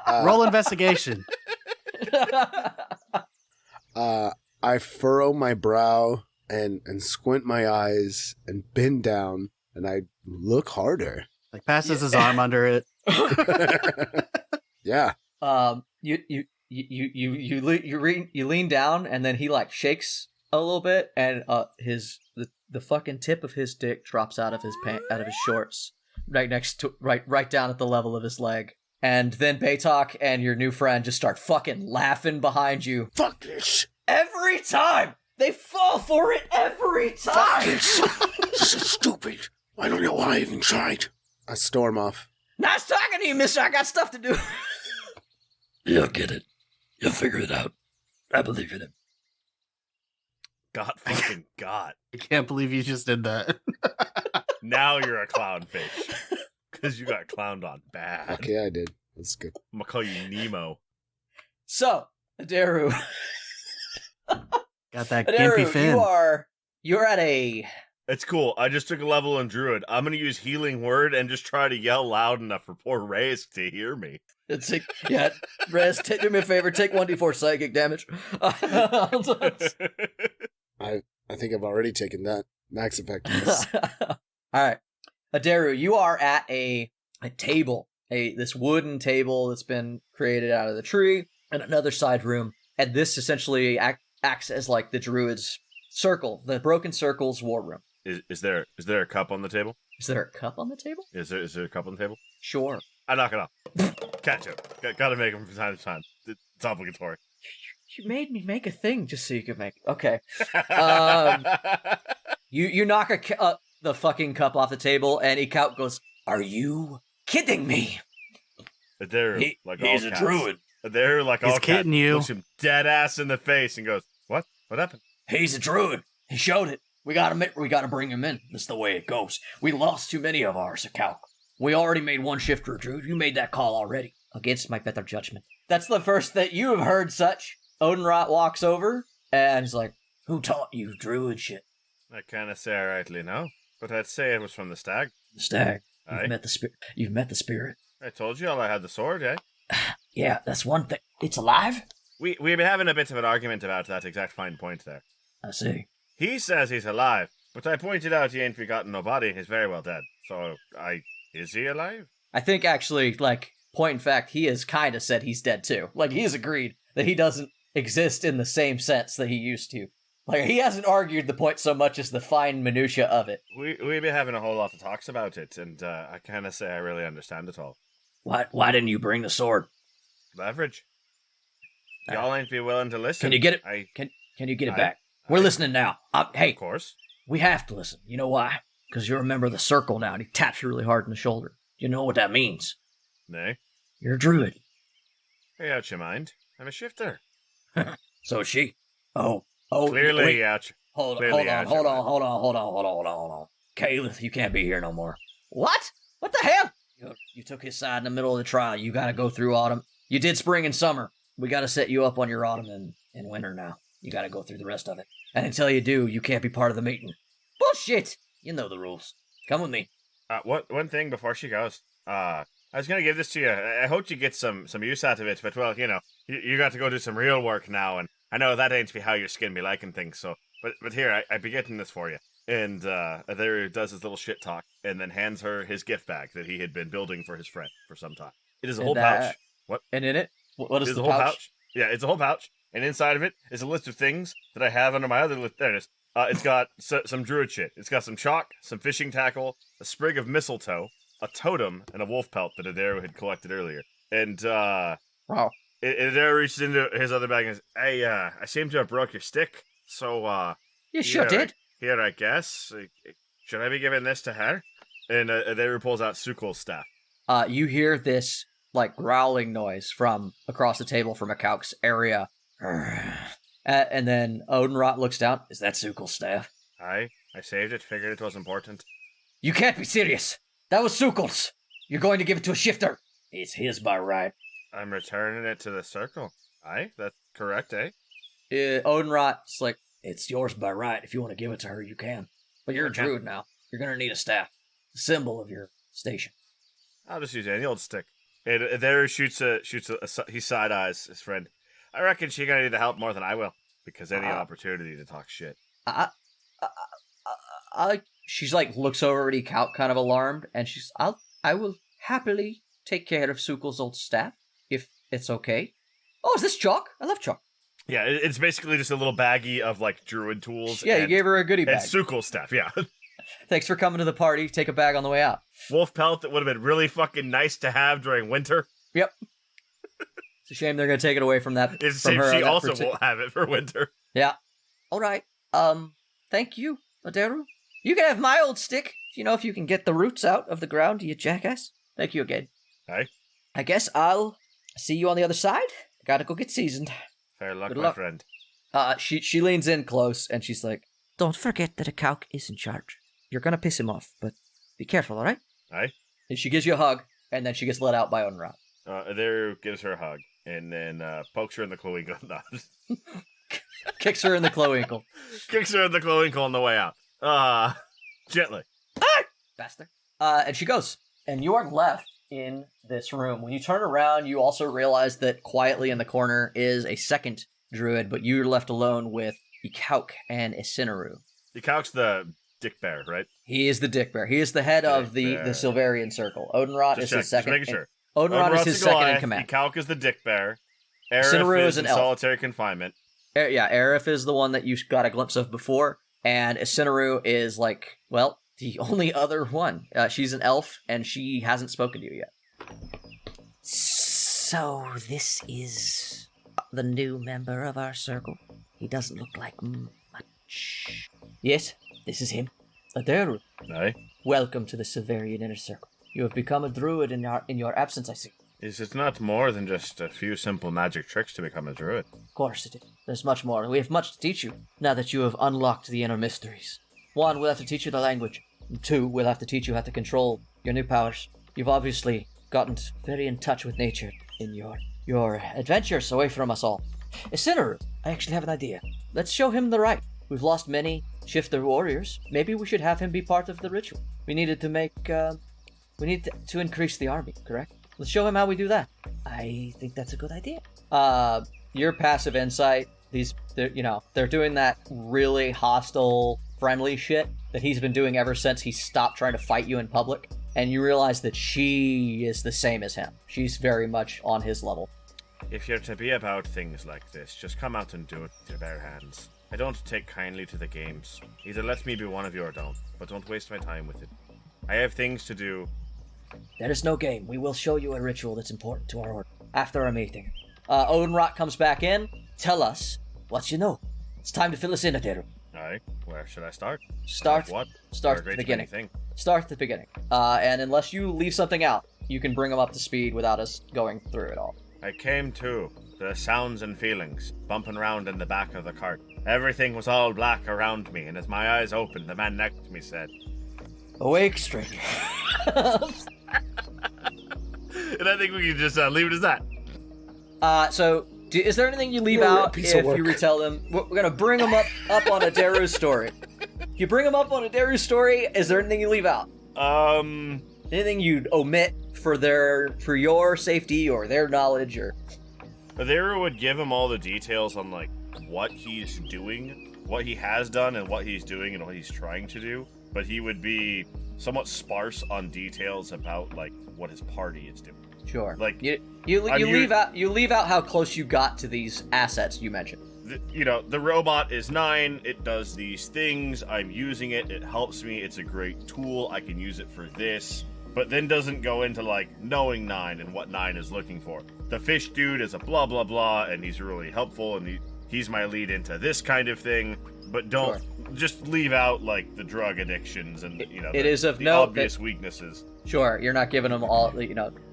go?" Roll investigation. I furrow my brow and squint my eyes and bend down and I look harder. Like passes his arm under it. Yeah. You lean down, and then he like shakes a little bit, and the fucking tip of his dick drops out of his shorts, right down at the level of his leg. And then Baytok and your new friend just start fucking laughing behind you. Fuck this. Every time! They fall for it every Fuck time! this. This is stupid. I don't know why I even tried. I storm off. Nice talking to you, mister. I got stuff to do. You'll get it. You'll figure it out. I believe in him. God fucking God. I can't believe you just did that. Now you're a clown fish. Because you got clowned on bad. Okay, I did. That's good. I'm gonna call you Nemo. So, Aderu, Got that Aderu, gimpy fin. you're at a It's cool. I just took a level in Druid. I'm gonna use Healing Word and just try to yell loud enough for poor Reyes to hear me. Rez, do me a favor, take 1d4 psychic damage. I think I've already taken that. Max effectiveness. Alright. Aderu, you are at a table. This wooden table that's been created out of the tree, and another side room. And this essentially acts as like the druid's circle, the Broken Circle's war room. Is there a cup on the table? Is there a cup on the table? Is there a cup on the table? Sure. I knock it off. Catch it. Gotta make them from time to time. It's obligatory. You made me make a thing just so you could make. Okay. You knock the fucking cup off the table, and Ikaut goes, "Are you kidding me?" Aderu, He's a druid. Aderu, like He's all cats, kidding you. looks him dead ass in the face and goes, "What? What happened?" He's a druid. He showed it. We gotta bring him in. That's the way it goes. We lost too many of ours, Calc. We already made one shifter, Druid. You made that call already. Against my better judgment. That's the first that you have heard such. Odenrot walks over, and he's like, Who taught you druid shit? I can't say I rightly know, but I'd say it was from the stag. The stag. Aye. You've met the spirit. I told you all I had the sword, eh? Yeah, that's one thing. It's alive? We've been having a bit of an argument about that exact fine point there. I see. He says he's alive, but I pointed out he ain't forgotten no body. He's very well dead. So, is he alive? I think actually, like, point in fact, he has kind of said he's dead too. Like, he has agreed that he doesn't exist in the same sense that he used to. Like, he hasn't argued the point so much as the fine minutia of it. We've been having a whole lot of talks about it, and I kind of say I really understand it all. Why didn't you bring the sword? Leverage. Y'all ain't be willing to listen. Can you get it? Can you get it back? We're listening now. Hey, Of course. we have to listen. You know why? Because you're a member of the circle now, and he taps you really hard in the shoulder. You know what that means? Nay. You're a druid. Hey, out your mind. I'm a shifter. So is she. Oh, Clearly, wait. out. Hold Clearly on. Caleb, you can't be here no more. What? What the hell? You took his side in the middle of the trial. You gotta go through autumn. You did spring and summer. We gotta set you up on your autumn and winter now. You gotta go through the rest of it. And until you do, you can't be part of the meeting. Bullshit! You know the rules. Come with me. One thing before she goes. I was gonna give this to you. I hope you get some use out of it. But well, you got to go do some real work now, and I know that ain't be how your skin be liking things. So, but here I be getting this for you. And there does his little shit talk, and then hands her his gift bag that he had been building for his friend for some time. It is a whole pouch. What? And in it? What is It's the a whole pouch? Yeah, it's a whole pouch, and inside of it is a list of things that I have under my other list. There it is. It's got some druid shit. It's got some chalk, some fishing tackle, a sprig of mistletoe, a totem, and a wolf pelt that Aderu had collected earlier. And Wow. Aderu reaches into his other bag and says, "Hey, I seem to have broke your stick, so You sure did. Here, I guess. Should I be giving this to her?" And Aderu pulls out Sukul's staff. You hear this, like, growling noise from across the table from Akauk's area. And then Odenrot looks down. Is that Sukul's staff? I saved it, figured it was important. You can't be serious. That was Sukul's. You're going to give it to a shifter. It's his by right. I'm returning it to the circle. Aye, that's correct, eh? Odenrot's like, It's yours by right. If you want to give it to her, you can. But you're a druid now. You're going to need a staff. The symbol of your station. I'll just use any old stick. And there he side eyes his friend. I reckon she's gonna need the help more than I will, because any opportunity to talk shit. she's like, looks over at Ikaut kind of alarmed, and I will happily take care of Sukul's old staff, if it's okay. Oh, is this chalk? I love chalk. Yeah, it's basically just a little baggie of, like, druid tools. Yeah, you gave her a goodie bag. And Sukul's staff, yeah. Thanks for coming to the party. Take a bag on the way out. Wolf pelt that would have been really fucking nice to have during winter. Yep. It's a shame they're going to take it away from that. It's from a her. shame she also won't have it for winter. Yeah. All right. Thank you, Aderu. You can have my old stick. If you can get the roots out of the ground, you jackass. Thank you again. Aye. I guess I'll see you on the other side. I gotta go get seasoned. Fair luck, Good my luck. friend. She leans in close, and she's like, don't forget that Akauk is in charge. You're gonna piss him off, but be careful, all right? Aye. And she gives you a hug, and then she gets let out by Odenrot. Aderu gives her a hug, and then pokes her in the Chloe gun nod. Kicks her in the cloacle. Kicks her in the cloacle on the way out. Gently. Faster. And she goes. And you are left in this room. When you turn around, you also realize that quietly in the corner is a second druid, but you're left alone with Ikauk and Incineru. Ikauk's the dick bear, right? He is the dick bear. He is the head of the Silverian Circle. Odenrot is his second. Just making sure. Odenrot is his second in command. Ikauk is the dick bear. Aerith Incineru is in solitary confinement. Aerith is the one that you got a glimpse of before, and Incineru is like, well, the only other one. She's an elf, and she hasn't spoken to you yet. So this is the new member of our circle. He doesn't look like much. Yes, this is him. Aderu. Aye. Welcome to the Silverian Inner Circle. You have become a druid in your absence, I see. Is it not more than just a few simple magic tricks to become a druid? Of course it is. There's much more. We have much to teach you, now that you have unlocked the inner mysteries. 1, we'll have to teach you the language. 2, we'll have to teach you how to control your new powers. You've obviously gotten very in touch with nature in your adventures away from us all. Incineru, I actually have an idea. Let's show him the right. We've lost many shifter warriors. Maybe we should have him be part of the ritual. We needed to make, we need to increase the army, correct? Let's show him how we do that. I think that's a good idea. Your passive insight, they're doing that really hostile, friendly shit that he's been doing ever since he stopped trying to fight you in public. And you realize that she is the same as him. She's very much on his level. If you're to be about things like this, just come out and do it with your bare hands. I don't take kindly to the games. Either let me be one of you or don't, but don't waste my time with it. I have things to do. There is no game. We will show you a ritual that's important to our order after our meeting. Odenrot comes back in. Tell us what you know. It's time to fill us in, Aderu. Aye, where should I start? Start what? Start at the beginning. Start at the beginning. And unless you leave something out, you can bring them up to speed without us going through it all. I came to, the sounds and feelings, bumping round in the back of the cart. Everything was all black around me, and as my eyes opened, the man next to me said, "Awake, stranger." And I think we can just leave it as that. Is there anything you leave out if you retell them? We're going to bring them up on Aderu's story. If you bring them up on Aderu's story, is there anything you leave out? Anything you'd omit for your safety or their knowledge or... Aderu would give him all the details on, like, what he's doing, what he has done and what he's doing and what he's trying to do, but he would be somewhat sparse on details about, like, what his party is doing. Sure. Like, you leave out how close you got to these assets you mentioned. The robot is 9, it does these things, I'm using it, it helps me, it's a great tool, I can use it for this, but then doesn't go into, like, knowing 9 and what 9 is looking for. The fish dude is a blah blah blah, and he's really helpful, and he's my lead into this kind of thing, but don't just leave out, like, the drug addictions and, the obvious weaknesses. Sure, you're not giving them all,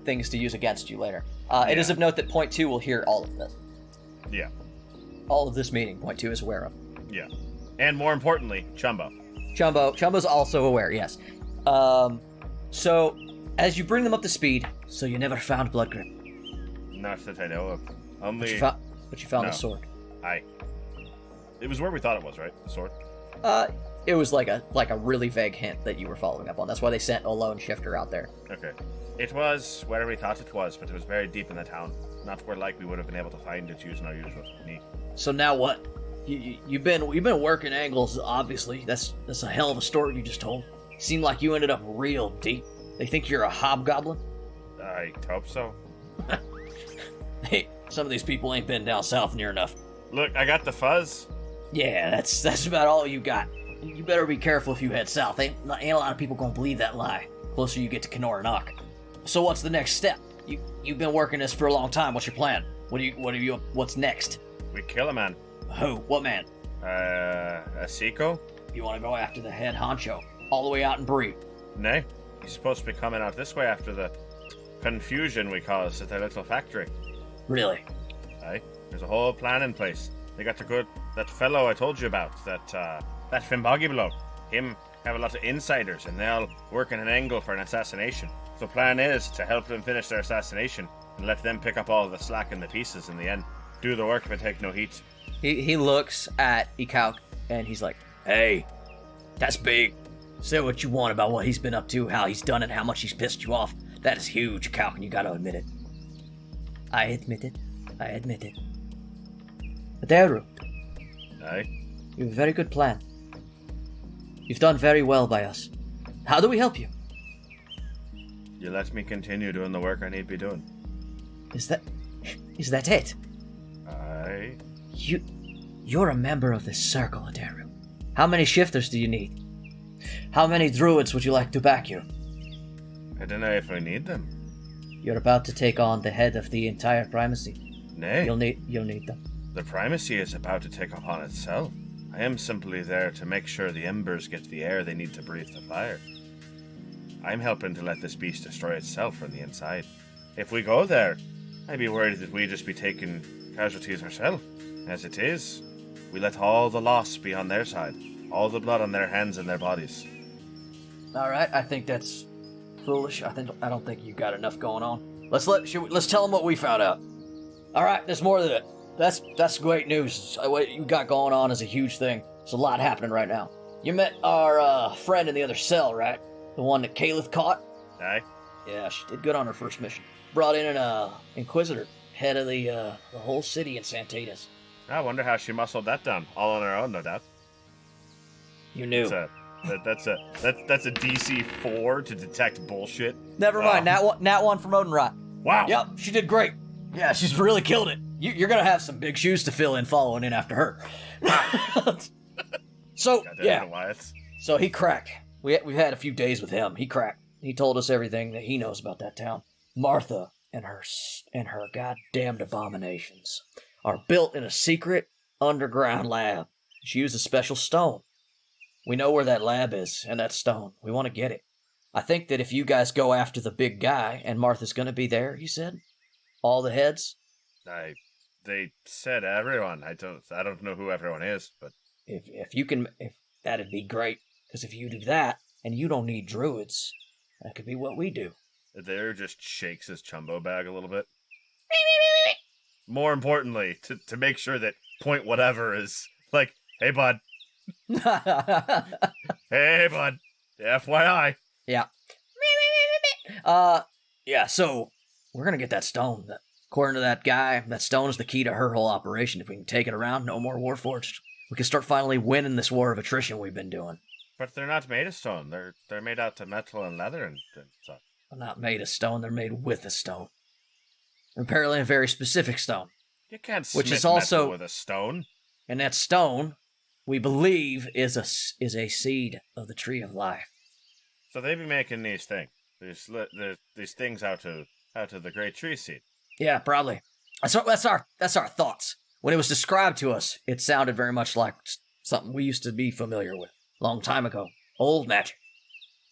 things to use against you later. It is of note that Point 2 will hear all of this. Yeah. All of this meeting, Point 2 is aware of. Yeah. And more importantly, Chumbo. Chumbo's also aware, yes. So, as you bring them up to speed... So you never found Bloodgrip? Not that I know of. Only... But you found the sword. Aye. It was where we thought it was, right? The sword? It was like a really vague hint that you were following up on. That's why they sent a lone shifter out there. Okay. It was where we thought it was, but it was very deep in the town. Not where, like, we would have been able to find it using our usual technique. So now what? You've been working angles, obviously. That's a hell of a story you just told. Seemed like you ended up real deep. They think you're a hobgoblin? I hope so. Hey, some of these people ain't been down south near enough. Look, I got the fuzz. Yeah, that's about all you got. You better be careful if you head south. Ain't a lot of people gonna believe that lie. Closer you get to Knock. So what's the next step? You've been working this for a long time. What's your plan? What's next? We kill a man. Who? What man? A Seiko? You want to go after the head honcho, all the way out in Bree? Nay, he's supposed to be coming out this way after the confusion we caused at their little factory. Really? Aye, there's a whole plan in place. They got that fellow I told you about, that Fimboggy bloke. Him have a lot of insiders, and they'll work in an angle for an assassination. So the plan is to help them finish their assassination, and let them pick up all the slack and the pieces in the end. Do the work but take no heat. He looks at Ikauk and he's like, Hey, that's big. Say what you want about what he's been up to, how he's done it, how much he's pissed you off. That is huge, Cal, and you gotta admit it. I admit it. Aderu, Aye. you have a very good plan. You've done very well by us. How do we help you? You let me continue doing the work I need to be doing. Is that it? Aye. You're a member of this circle, Aderu. How many shifters do you need? How many druids would you like to back you? I don't know if I need them. You're about to take on the head of the entire primacy. Nay. You'll need them. The primacy is about to take upon itself. I am simply there to make sure the embers get the air they need to breathe the fire. I'm helping to let this beast destroy itself from the inside. If we go there, I'd be worried that we'd just be taking casualties ourselves. As it is, we let all the loss be on their side. All the blood on their hands and their bodies. Alright, I think that's foolish. I don't think you got enough going on. Let's tell them what we found out. Alright, there's more than it. That's great news. What you got going on is a huge thing. There's a lot happening right now. You met our friend in the other cell, right? The one that Caliph caught? Aye. Yeah, she did good on her first mission. Brought in an Inquisitor, head of the whole city in Santitas. I wonder how she muscled that down. All on her own, no doubt. You knew. That's a DC 4 to detect bullshit. Never mind. Nat one from Odenrot. Wow. Yep, she did great. Yeah, she's really killed it. You're gonna have some big shoes to fill in following in after her. So, yeah. Goliaths. So he cracked. We've had a few days with him. He cracked. He told us everything that he knows about that town. Martha and her goddamned abominations are built in a secret underground lab. She used a special stone. We know where that lab is, and that stone. We want to get it. I think that if you guys go after the big guy, and Martha's going to be there, you said? All the heads? They said everyone. I don't know who everyone is, but If that'd be great. Because if you do that, and you don't need druids, that could be what we do. Aderu just shakes his chumbo bag a little bit. More importantly, to make sure that point whatever is like, hey bud. Hey bud. FYI. Yeah. Yeah, so we're gonna get that stone. According to that guy, that stone is the key to her whole operation. If we can take it around, no more Warforged. We can start finally winning this war of attrition we've been doing. But they're not made of stone. They're made out of metal and leather and stuff. They're not made of stone, they're made with a stone. Apparently a very specific stone. You can't Which smith is also metal with a stone. And that stone, we believe, is a seed of the tree of life. So they be making these things. These things out of the great tree seed. Yeah, probably. That's our thoughts. When it was described to us, it sounded very much like something we used to be familiar with. Long time ago. Old magic.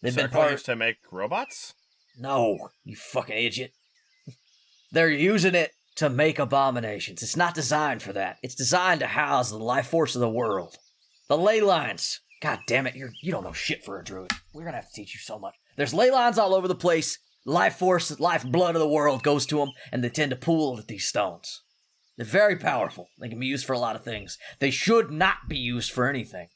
They've been Circle used to make robots? No, you fucking idiot. They're using it to make abominations. It's not designed for that. It's designed to house the life force of the world. The ley lines. God damn it, you don't know shit for a druid. We're gonna have to teach you so much. There's ley lines all over the place. Life force, life blood of the world goes to them, and they tend to pool at these stones. They're very powerful. They can be used for a lot of things. They should not be used for anything.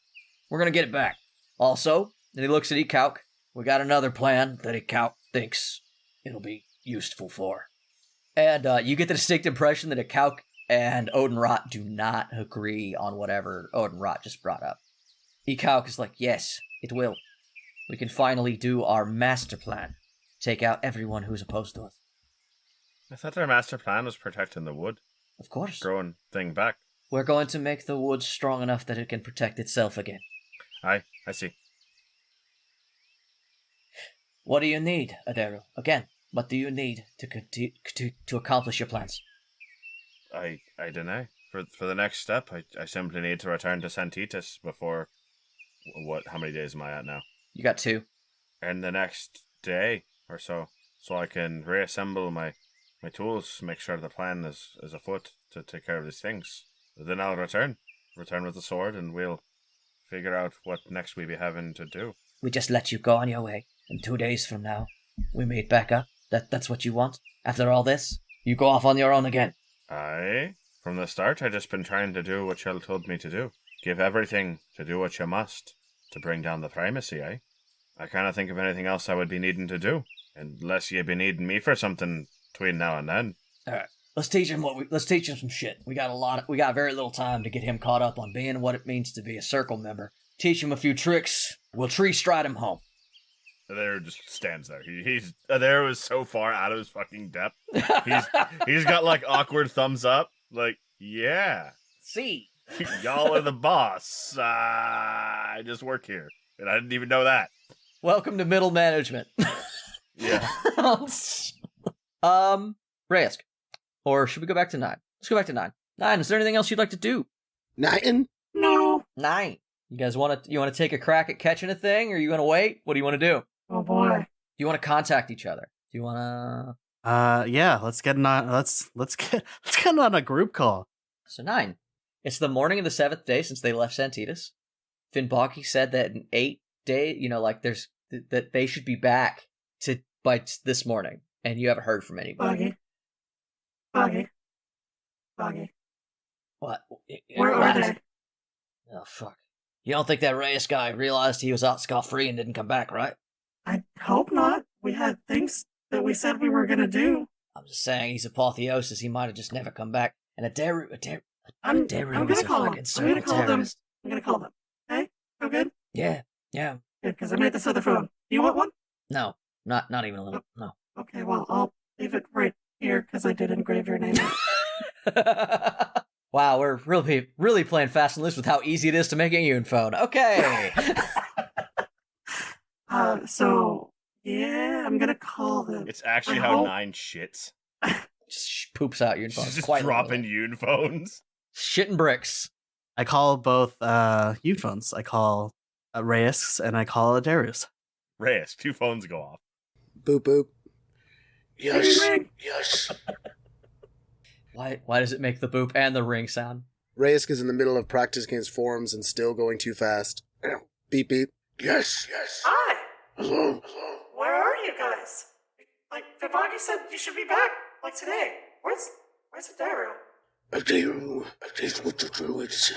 We're gonna get it back. Also, and he looks at Ikauk, we got another plan that Ikauk thinks it'll be useful for. And you get the distinct impression that Ikauk and Odenrot do not agree on whatever Odenrot just brought up. Ikauk is like, yes, it will. We can finally do our master plan. Take out everyone who's opposed to us. I thought their master plan was protecting the wood. Of course. Growing thing back. We're going to make the wood strong enough that it can protect itself again. Aye, I see. What do you need, Aderu? Again, what do you need to accomplish your plans? I don't know. For the next step, I simply need to return to Santitas before... how many days am I at now? You got 2. And the next day or so I can reassemble my tools, make sure the plan is afoot to take care of these things. Then I'll return with the sword, and we'll figure out what next we be having to do. We just let you go on your way, and 2 days from now, we meet back up. That's what you want? After all this, you go off on your own again. Aye. From the start, I just been trying to do what y'all told me to do. Give everything to do what you must to bring down the primacy, eh? I can't think of anything else I would be needing to do, unless you be needing me for something between now and then. All right, let's teach him some shit. We got very little time to get him caught up on being what it means to be a circle member. Teach him a few tricks. We'll tree stride him home. Aderu just stands there. Aderu is so far out of his fucking depth. He's got like awkward thumbs up. Like, yeah. See. Y'all are the boss. I just work here. And I didn't even know that. Welcome to middle management. Yeah. Raysk. Or should we go back to 9? Let's go back to 9. 9, is there anything else you'd like to do? 9? No. 9. You guys want to take a crack at catching a thing, or you want to wait? What do you want to do? Oh boy. Do you want to contact each other? Do you want to... Yeah, let's get on a group call. So 9. It's the morning of the 7th day since they left Santitas. Finnboggy said that in 8 days, that they should be back by this morning, and you haven't heard from anybody. Boggy. What? Where are they? Oh, fuck. You don't think that Reyes guy realized he was out scot-free and didn't come back, right? I hope not. We had things that we said we were gonna do. I'm just saying he's apotheosis. He might have just never come back. And Aderu I'm is a gonna fucking call them. circle terrorist. I'm gonna call them. Hey, feel good? Yeah. Good, because I made this other phone. You want one? No, not even a little. No. Okay, well, I'll leave it right here, because I did engrave your name. Wow, we're really playing fast and loose with how easy it is to make a Yoon phone. Okay. So, yeah, I'm gonna call them. It's actually how 9 shits. Just poops out Yoon phones. She's just quite dropping literally. Yoon phones. Shitting bricks. I call both phones. I call Reyes and I call Aderu's. Reyes, 2 phones go off. Boop boop. Yes. Why does it make the boop and the ring sound? Reyes is in the middle of practicing his forms and still going too fast. Beep beep. Yes. Hi! Hello. Where are you guys? Like, Vibagi said you should be back, like today. Where's Aderu? Aderu is with the druids,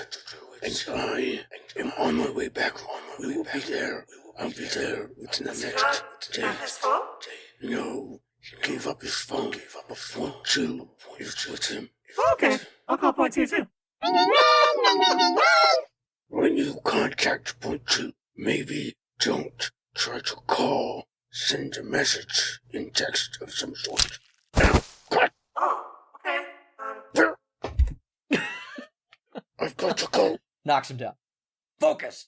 and I am on my way back. We will be there. I'll be there within the next day. Not his phone? No, he gave up his phone. Point 2 is with him. Okay, I'll call point 2 too. When you contact point 2, maybe don't try to call. Send a message in text of some sort. God, Oh, okay. I've got to go. Knocks him down. Focus.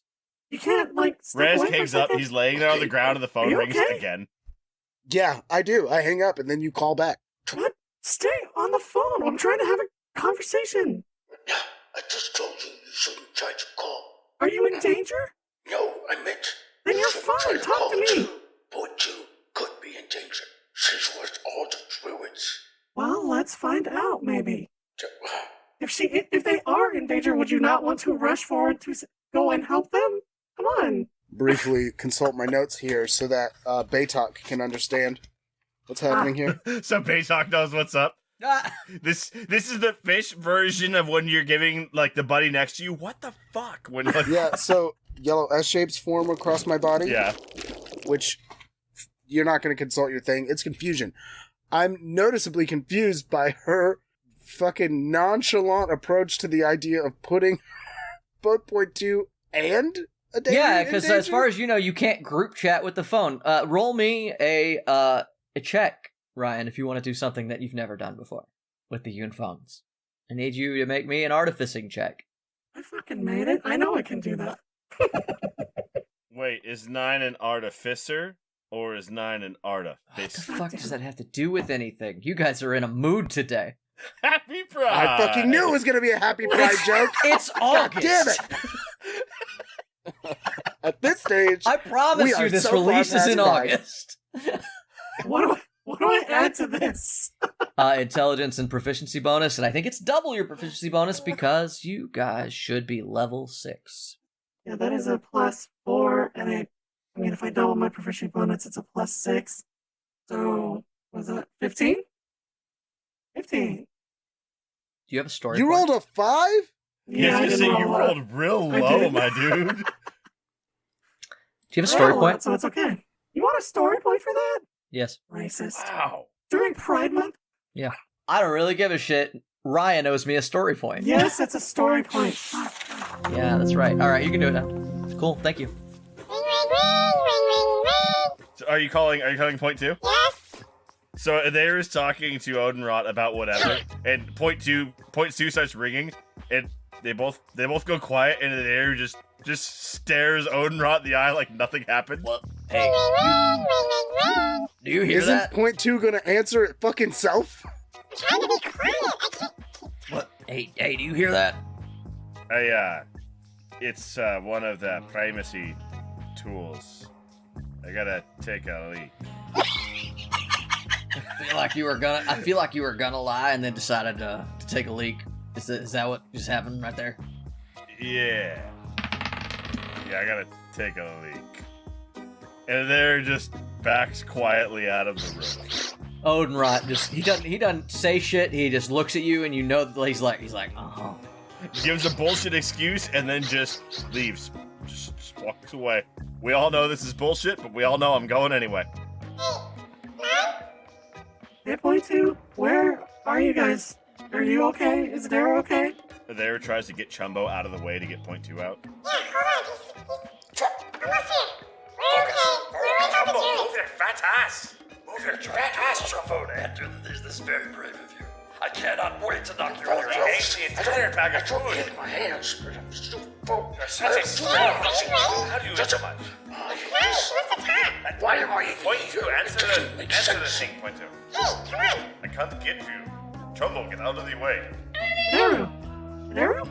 You can't, like, step Reyes away for a hangs up. second? He's laying there on the ground and the phone Are you rings okay? again. Yeah, I do. I hang up and then you call back. What? Stay on the phone. I'm trying to have a conversation. I just told you shouldn't try to call. Are you in danger? No, I meant. Then you you're shouldn't fine. try Talk to me. 2. Point 2 could be in danger. She's with all the druids. Well, let's find out, maybe. J- If they are in danger, would you not want to rush forward to go and help them? Come on. Briefly consult my notes here so that Baytok can understand what's happening here. So Baytok knows what's up. This is the fish version of when you're giving like the buddy next to you. What the fuck? When like, Yeah, so yellow S-shapes form across my body. yeah. Which you're not going to consult your thing. It's confusion. I'm noticeably confused by her fucking nonchalant approach to the idea of putting both point 2 and a danger. Yeah, because as far as you know, you can't group chat with the phone. Roll me a check, Ryan, if you want to do something that you've never done before with the Yoon phones. I need you to make me an artificing check. I fucking made it. I know I can do that. Wait, is 9 an artificer or is 9 an What the artificer? fuck does that have to do with anything? You guys are in a mood today. Happy Pride! I fucking knew it was going to be a happy pride joke. It's God August. damn it. At this stage, I promise We you are this so far releases past in Pride. August. What do I add to this? Intelligence and proficiency bonus, and I think it's double your proficiency bonus because you guys should be level 6. Yeah, that is a +4, and I mean, if I double my proficiency bonus, it's a +6. So, was that 15? 15. Do you have a story? You point? rolled a 5? Yeah, I you didn't say you roll that. rolled real I low, did. my dude. Do you have a story I rolled point? that, so it's okay. You want a story point for that? Yes. Racist. Wow. During Pride Month? I don't really give a shit. Ryan owes me a story point. Yes, it's a story point. Yeah, that's right. All right, you can do it now. Cool. Thank you. Ring, ring, ring, ring, ring, ring. So are you calling point 2? Yes. So Aderu is talking to Odenrot about whatever, and point two starts ringing, and they both go quiet, and Aderu just stares Odenrot in the eye like nothing happened. Well, Ring, hey, ring, ring, ring, ring, ring. do you hear Isn't that? point 2 gonna answer it fucking self? I'm trying to be quiet. I can't. What? Hey, do you hear that? It's one of the primacy tools. I gotta take a leak. I feel like you were gonna lie and then decided to take a leak. Is that what just happened right there? Yeah, I gotta take a leak. And there just backs quietly out of the room. Odenrot he doesn't say shit. He just looks at you and you know that he's like uh-huh. Gives a bullshit excuse and then just leaves. Just walks away. We all know this is bullshit, but we all know I'm going anyway. Hey, point 2, where are you guys? Are you okay? Is Dara okay? There tries to get Chumbo out of the way to get point 2 out. Yeah, hold on. He's almost here. We're okay. We're with all the druids. Fat ass! Move your fat ass, Trumbo, to enter this very brave of you. I cannot wait to knock your head off. the entire bag of Don't food. hit my hands. I'm so full. Such a How do you eat so much? Right, what's the time? Why am I eating Point 2, you? answer the thing, point 2. Hey, come on. I can't get you. Chumbo, get out of the way. Daru? Daru?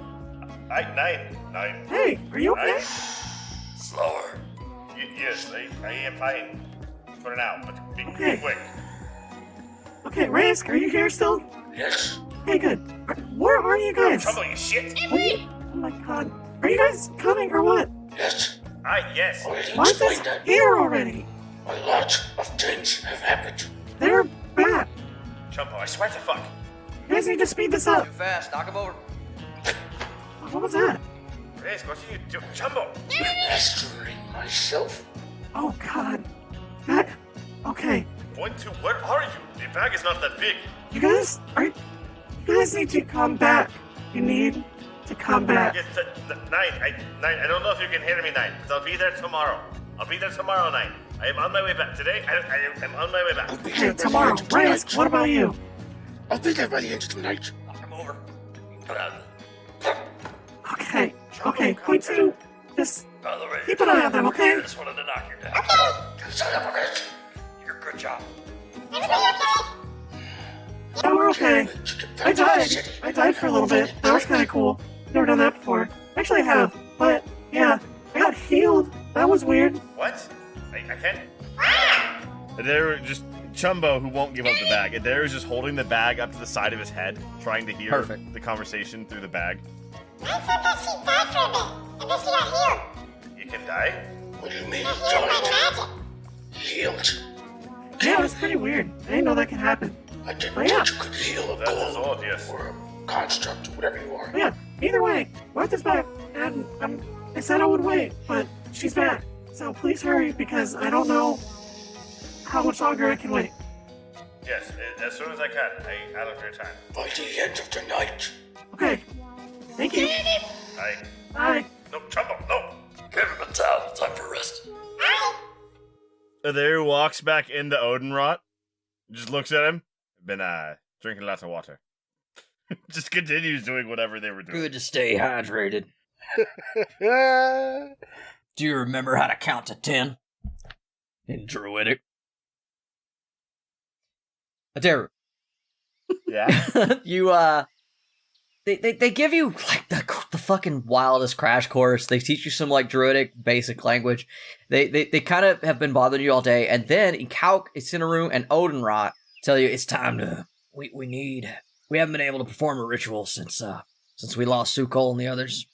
9. Hey, are you okay? Slower. Yes, I am fine. For now, but be Okay. quick. Okay, Reyes, are you here still? Yes. Hey, good. Where are you guys? Chumbo, you shit! Oh my god. Are you guys coming or what? Yes. Yes. Already Why is explained this that. here already? A lot of things have happened. They're back. Chumbo, I swear to fuck. You guys need to speed this up. Too fast. Knock him over. What was that? Reyes, what are you doing? Chumbo! Mastering myself. Oh god. That. Okay. Point 2, where are you? The bag is not that big. You guys need to come back. You need to come back. Yes, 9. I don't know if you can hear me, 9, but I'll be there tomorrow. 9. I am on my way back. Today, I am on my way back. I'll be Okay, there by the tomorrow. end of the Reyes, night. what about you? I'll be there by the end of the night. Knock him over. But Okay. Okay, point 2. Just by the way, keep an eye on them, okay? I just wanted to knock you down. Son of a bitch. You're a good job. Everybody okay? Yeah, we're okay. I died for a little bit. That was kind of cool. Never done that before. Actually, I have. But, yeah, I got healed. That was weird. What? I can't. There, just Chumbo, who won't give up the bag. And there is just holding the bag up to the side of his head, trying to hear Perfect. the conversation through the bag. I thought that she died for a bit, and then she got healed. You can die? What do you mean, Got healed by died? magic. Healed? Yeah, it was pretty weird. I didn't know that could happen. I didn't Oh, yeah. think you could heal a That is golem odd, yes. or a construct, whatever you are. But yeah, either way, Martha's back. And I said I would wait, but she's back. So please hurry, because I don't know how much longer I can wait. Yes, as soon as I can. Out of your time. By the end of the night. Okay. Thank you. Bye. No, Chumbo, no! Give him a towel. Time for rest. There walks back into Odenrot, just looks at him, been drinking lots of water. Just continues doing whatever they were doing. Good to stay hydrated. Do you remember how to count to 10? In Druidic. Aderu. Yeah? You, They give you, like, the fucking wildest crash course. They teach you some, like, Druidic basic language. They kind of have been bothering you all day. And then Kauk, Incineroom, and Odenrot tell you it's time to... We haven't been able to perform a ritual since we lost Sukol and the others.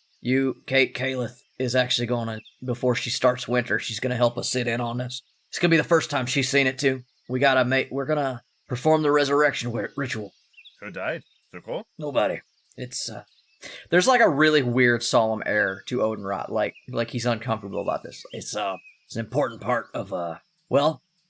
Kate Kalith is actually gonna, before she starts winter, she's gonna help us sit in on this. It's gonna be the first time she's seen it, too. We're gonna perform the resurrection ritual. Who died? So cool? Nobody. It's there's like a really weird solemn air to Odenrot, like he's uncomfortable about this. It's an important part of of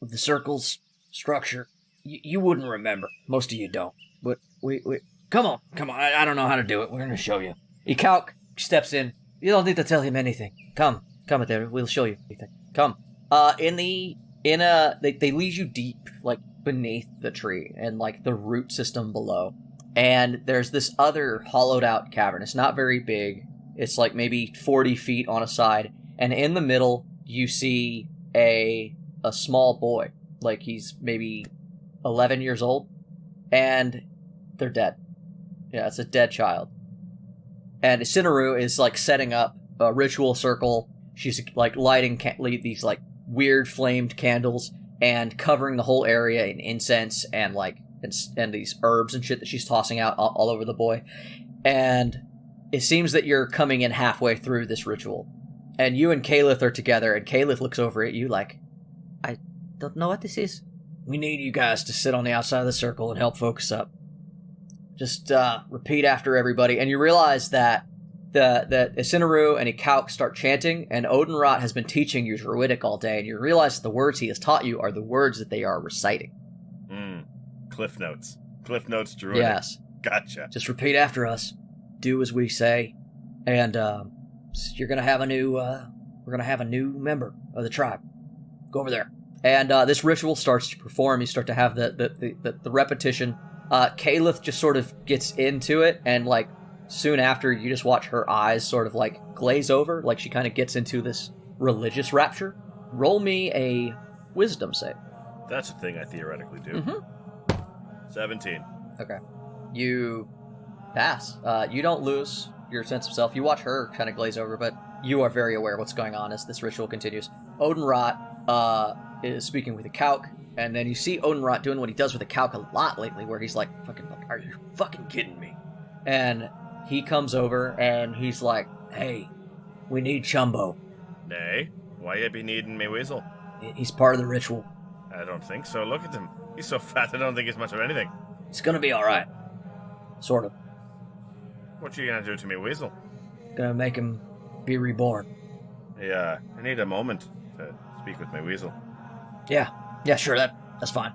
the circle's structure. You wouldn't remember. Most of you don't. But we come on. I don't know how to do it. We're gonna show you. Ikalk steps in. You don't need to tell him anything. Come, Aderu. We'll show you anything. Come. They lead you deep, like beneath the tree and like the root system below. And there's this other hollowed out cavern. It's not very big. It's like maybe 40 feet on a side. And in the middle, you see a small boy. Like he's maybe 11 years old. And they're dead. Yeah, it's a dead child. And Aderu is like setting up a ritual circle. She's like lighting these like weird flamed candles and covering the whole area in incense and like and these herbs and shit that she's tossing out all over the boy. And it seems that you're coming in halfway through this ritual. And you and Calith are together, and Calith looks over at you like, I don't know what this is. We need you guys to sit on the outside of the circle and help focus up. Just repeat after everybody. And you realize that that Aderu and Ikalk start chanting, and Odenrot has been teaching you Druidic all day, and you realize the words he has taught you are the words that they are reciting. Cliff notes. Cliff notes Druidic. Yes. Gotcha. Just repeat after us. Do as we say. And you're gonna have a new we're gonna have a new member of the tribe. Go over there. And this ritual starts to perform. You start to have the repetition. Calith just sort of gets into it, and like soon after, you just watch her eyes sort of like glaze over, like she kind of gets into this religious rapture. Roll me a wisdom save. That's a thing I theoretically do. 17. Okay. You pass. You don't lose your sense of self. You watch her kind of glaze over, but you are very aware of what's going on as this ritual continues. Odenrot is speaking with Ikalk, and then you see Odenrot doing what he does with Ikalk a lot lately, where he's like, are you fucking kidding me? And he comes over, and he's like, hey, we need Chumbo. Nay, why you be needing me weasel? He's part of the ritual. I don't think so. Look at him. He's so fat I don't think he's much of anything. It's gonna be alright. Sort of. What you gonna do to me weasel? Gonna make him be reborn. Yeah, I need a moment to speak with my weasel. Yeah, sure, that's fine.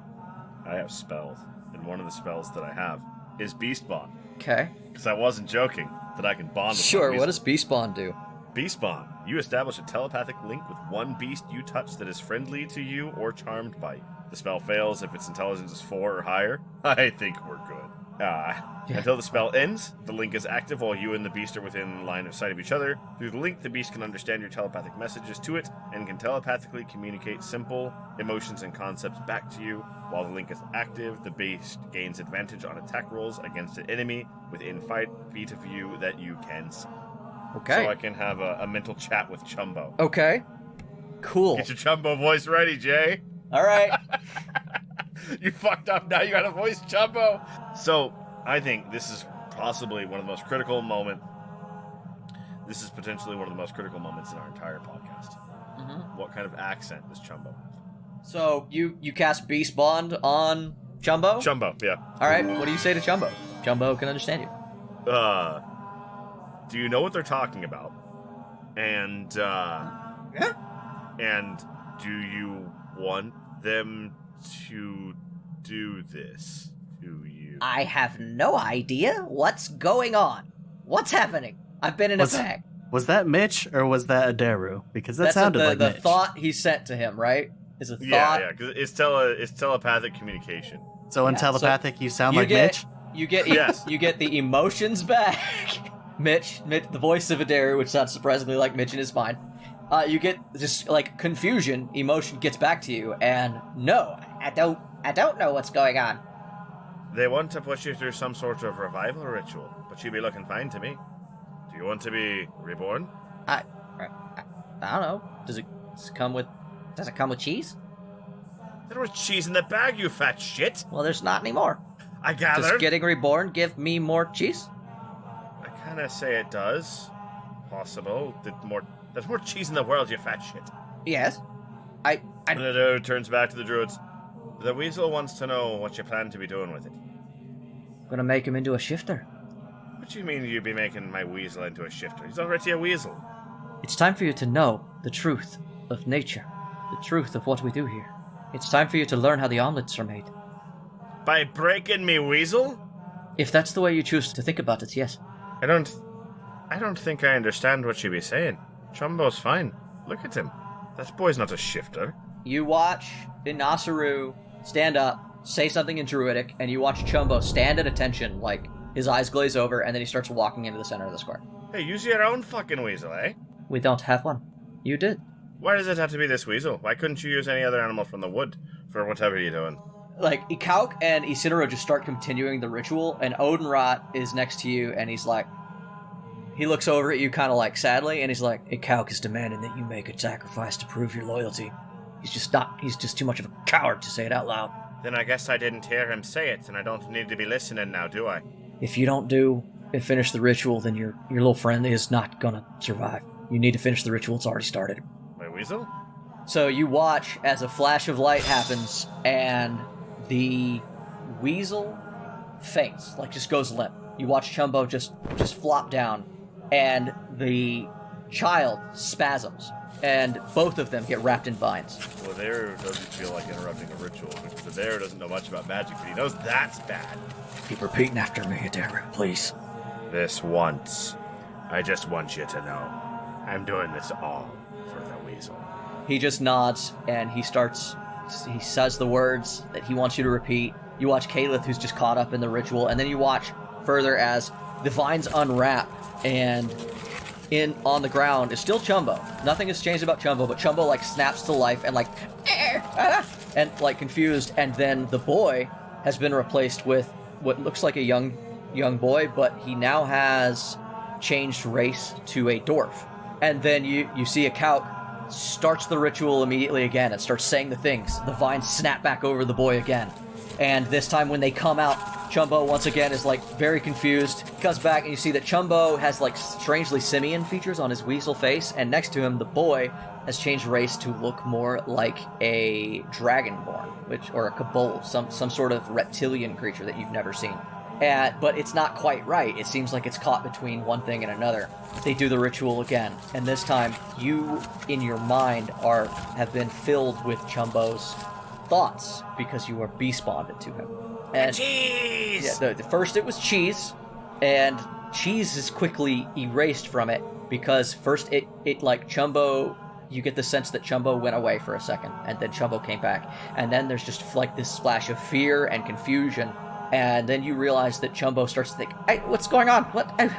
I have spells, and one of the spells that I have is Beast Bond. Okay. Because I wasn't joking that I can bond with my Sure, weasel. what does Beast Bond do? Beast Bond. You establish a telepathic link with one beast you touch that is friendly to you or charmed by you. The spell fails if its intelligence is 4 or higher. I think we're good. Until the spell ends, the link is active while you and the beast are within line of sight of each other. Through the link, the beast can understand your telepathic messages to it and can telepathically communicate simple emotions and concepts back to you. While the link is active, the beast gains advantage on attack rolls against an enemy within 5 feet of you that you can see. Okay. So I can have a mental chat with Chumbo. Okay. Cool. Get your Chumbo voice ready, Jay. All right. You fucked up. Now you got a voice, Chumbo. So I think this is possibly one of the most critical moments. This is potentially one of the most critical moments in our entire podcast. Mm-hmm. What kind of accent does Chumbo have? So you cast Beast Bond on Chumbo? Chumbo, yeah. All right. What do you say to Chumbo? Chumbo can understand you. Do you know what they're talking about? And yeah. And do you want them to do this to you? I have no idea what's going on. What's happening? I've been in a bag. Was that Mitch or was that Aderu? Because that sounded like the Mitch. thought he sent to him, right? Is a thought. Yeah, because it's telepathic communication. So in telepathic, you sound like Mitch? You get Yes. You get the emotions back. Mitch, the voice of Aderu, which sounds surprisingly like Mitch in his mind. You get just like confusion, emotion gets back to you, and no, I don't know what's going on. They want to put you through some sort of revival ritual, but you be looking fine to me. Do you want to be reborn? I don't know. Does it come with cheese? There was cheese in the bag, you fat shit. Well, there's not anymore. I gathered. Does getting reborn give me more cheese? I kind of say it does. Possible. There's more cheese in the world, you fat shit. Yes. And Aderu turns back to the druids. The weasel wants to know what you plan to be doing with it. I'm gonna make him into a shifter. What do you mean you'd be making my weasel into a shifter? He's already a weasel. It's time for you to know the truth of nature, the truth of what we do here. It's time for you to learn how the omelets are made. By breaking me weasel? If that's the way you choose to think about it, yes. I don't think I understand what you be saying. Chumbo's fine. Look at him. That boy's not a shifter. You watch Inasaru stand up, say something in Druidic, and you watch Chumbo stand at attention, like his eyes glaze over, and then he starts walking into the center of the square. Hey, use your own fucking weasel, eh? We don't have one. You did. Why does it have to be this weasel? Why couldn't you use any other animal from the wood for whatever you're doing? Like, Ikauk and Isidoro just start continuing the ritual, and Odenrot is next to you, and he's like... He looks over at you kind of like sadly, and he's like, Ikauk is demanding that you make a sacrifice to prove your loyalty. He's just too much of a coward to say it out loud. Then I guess I didn't hear him say it, and I don't need to be listening now, do I? If you don't do and finish the ritual, then your little friend is not gonna survive. You need to finish the ritual, it's already started. My weasel? So you watch as a flash of light happens, and the weasel faints, like just goes limp. You watch Chumbo just flop down, and the child spasms, and both of them get wrapped in vines. Well, Aderu doesn't feel like interrupting a ritual, because Aderu doesn't know much about magic, but he knows that's bad. Keep repeating after me, Aderu, please. This once. I just want you to know. I'm doing this all for the weasel. He just nods, and he says the words that he wants you to repeat. You watch Calith, who's just caught up in the ritual, and then you watch further as the vines unwrap, and on the ground is still Chumbo. Nothing has changed about Chumbo, but Chumbo like snaps to life and like and like confused, and then the boy has been replaced with what looks like a young boy, but he now has changed race to a dwarf. And then you see a Ikauk starts the ritual immediately again and starts saying the things. The vines snap back over the boy again. And this time when they come out, Chumbo once again is like very confused. He comes back and you see that Chumbo has like strangely simian features on his weasel face, and next to him the boy has changed race to look more like a dragonborn, or a kobold, some sort of reptilian creature that you've never seen. But it's not quite right. It seems like it's caught between one thing and another. They do the ritual again, and this time you, in your mind, have been filled with Chumbo's thoughts because you are beast bonded to him. And cheese! Yeah, the first it was cheese, and cheese is quickly erased from it because first it like Chumbo, you get the sense that Chumbo went away for a second, and then Chumbo came back, and then there's just like this splash of fear and confusion. And then you realize that Chumbo starts to think, hey, what's going on? What is?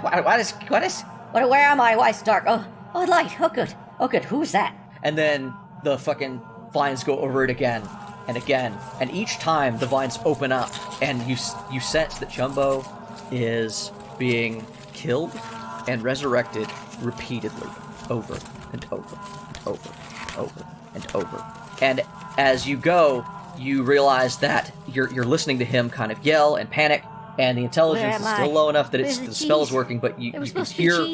Where am I? Why it's dark? Oh, light. Oh, good. Who's that? And then the fucking vines go over it again and again. And each time the vines open up, and you sense that Chumbo is being killed and resurrected repeatedly, over and over and over and over and over. And as you go, you realize that you're listening to him kind of yell and panic, and the intelligence is still low enough that the spell is working, but you can hear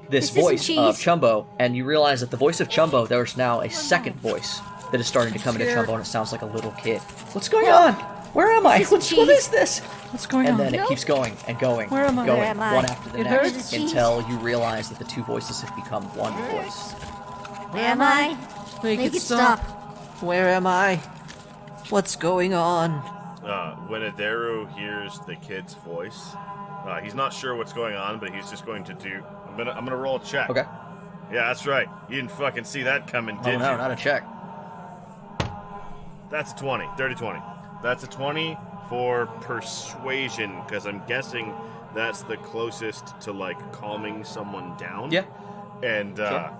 this voice of Chumbo, and you realize that the voice of Chumbo, there's now a second voice that is starting to come into Chumbo, and it sounds like a little kid. What's going on? Where am I? What is this? What's going on? And then it keeps going and going, Where am I? going, Where am I? one after the It next, hurts. until you realize that the two voices have become one voice. Where am I? Make it stop. Where am I? What's going on? When Aderu hears the kid's voice, he's not sure what's going on, but he's just going to do... I'm gonna roll a check. Okay. Yeah, that's right. You didn't fucking see that coming, did Oh no, you? not a check. That's a 20. Dirty 20. That's a 20 for persuasion, because I'm guessing that's the closest to, like, calming someone down. Yeah. And, Sure.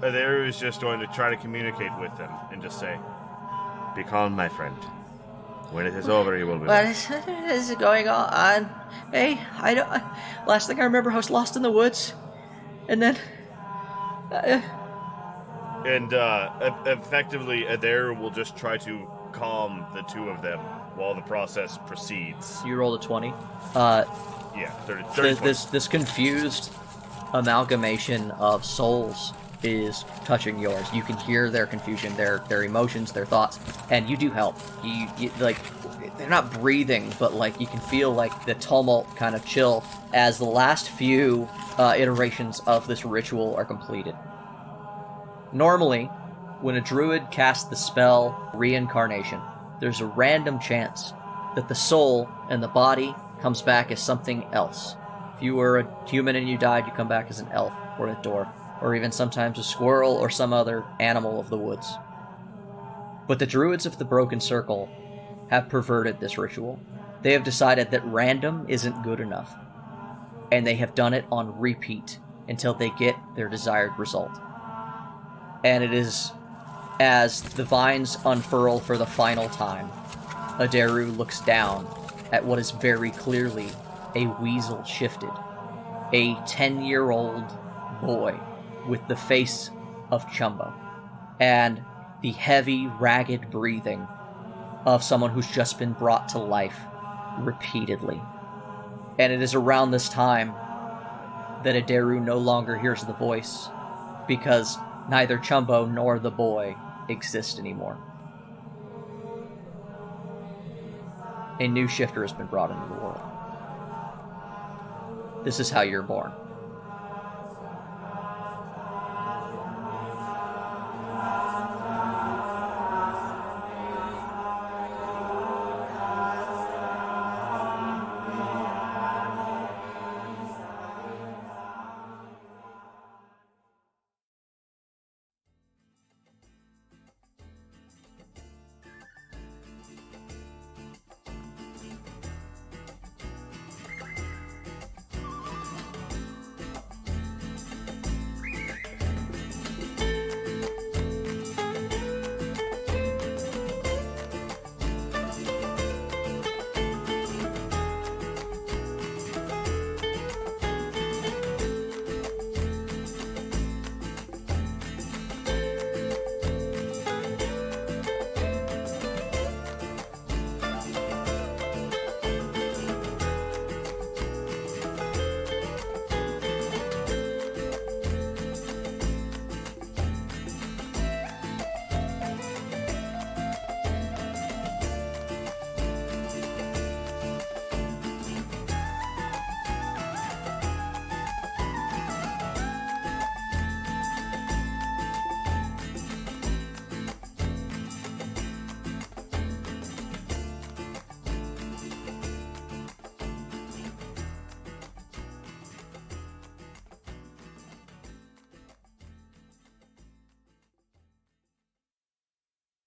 Aderu is just going to try to communicate with them and just say, "Be calm, my friend. When it is over, you will be What back." is going on? Hey, I don't... Last thing I remember, I was lost in the woods. And then... And, effectively, Aderu will just try to calm the two of them while the process proceeds. You rolled a 20. Yeah, 30 This confused amalgamation of souls is touching yours. You can hear their confusion, their emotions, their thoughts, and you do help. You like, they're not breathing, but like you can feel like the tumult kind of chill as the last few iterations of this ritual are completed. Normally, when a druid casts the spell Reincarnation, there's a random chance that the soul and the body comes back as something else. If you were a human and you died, you come back as an elf or a dwarf, or even sometimes a squirrel or some other animal of the woods. But the druids of the Broken Circle have perverted this ritual. They have decided that random isn't good enough, and they have done it on repeat until they get their desired result. And it is as the vines unfurl for the final time, Aderu looks down at what is very clearly a weasel shifted, a 10-year-old boy with the face of Chumbo, and the heavy, ragged breathing of someone who's just been brought to life repeatedly. And it is around this time that Aderu no longer hears the voice, because neither Chumbo nor the boy exist anymore. A new shifter has been brought into the world. This is how you're born.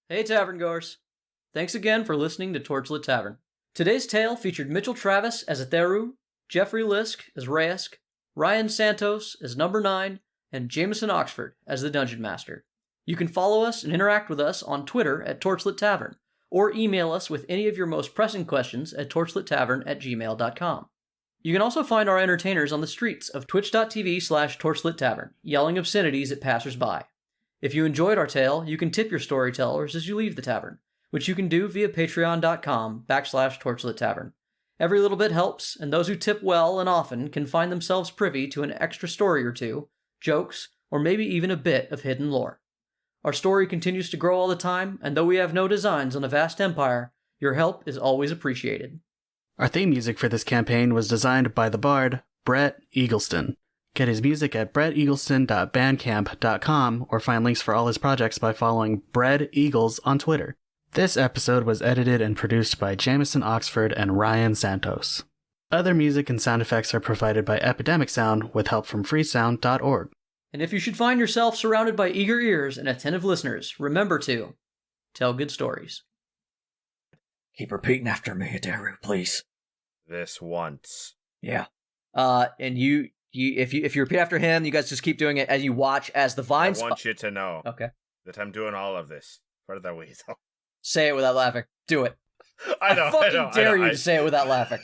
Hey Tavern Goers! Thanks again for listening to Torchlit Tavern. Today's tale featured Mitchell Travis as Aderu, Jeffrey Lisk as Raesk, Ryan Santos as Number 9, and Jameson Oxford as the Dungeon Master. You can follow us and interact with us on Twitter at Torchlit Tavern, or email us with any of your most pressing questions at torchlittavern@gmail.com. You can also find our entertainers on the streets of twitch.tv/torchlittavern, yelling obscenities at passersby. If you enjoyed our tale, you can tip your storytellers as you leave the tavern, which you can do via patreon.com/torchlit tavern. Every little bit helps, and those who tip well and often can find themselves privy to an extra story or two, jokes, or maybe even a bit of hidden lore. Our story continues to grow all the time, and though we have no designs on a vast empire, your help is always appreciated. Our theme music for this campaign was designed by the bard, Brett Eagleston. Get his music at bretteagleston.bandcamp.com or find links for all his projects by following Bread Eagles on Twitter. This episode was edited and produced by Jameson Oxford and Ryan Santos. Other music and sound effects are provided by Epidemic Sound with help from freesound.org. And if you should find yourself surrounded by eager ears and attentive listeners, remember to tell good stories. Keep repeating after me, Aderu, please. This once. Yeah. And if you repeat after him, you guys just keep doing it as you watch as the vines. I want you to know okay. that I'm doing all of this for the weasel. Say it without laughing. Do it. I dare you to say it without laughing.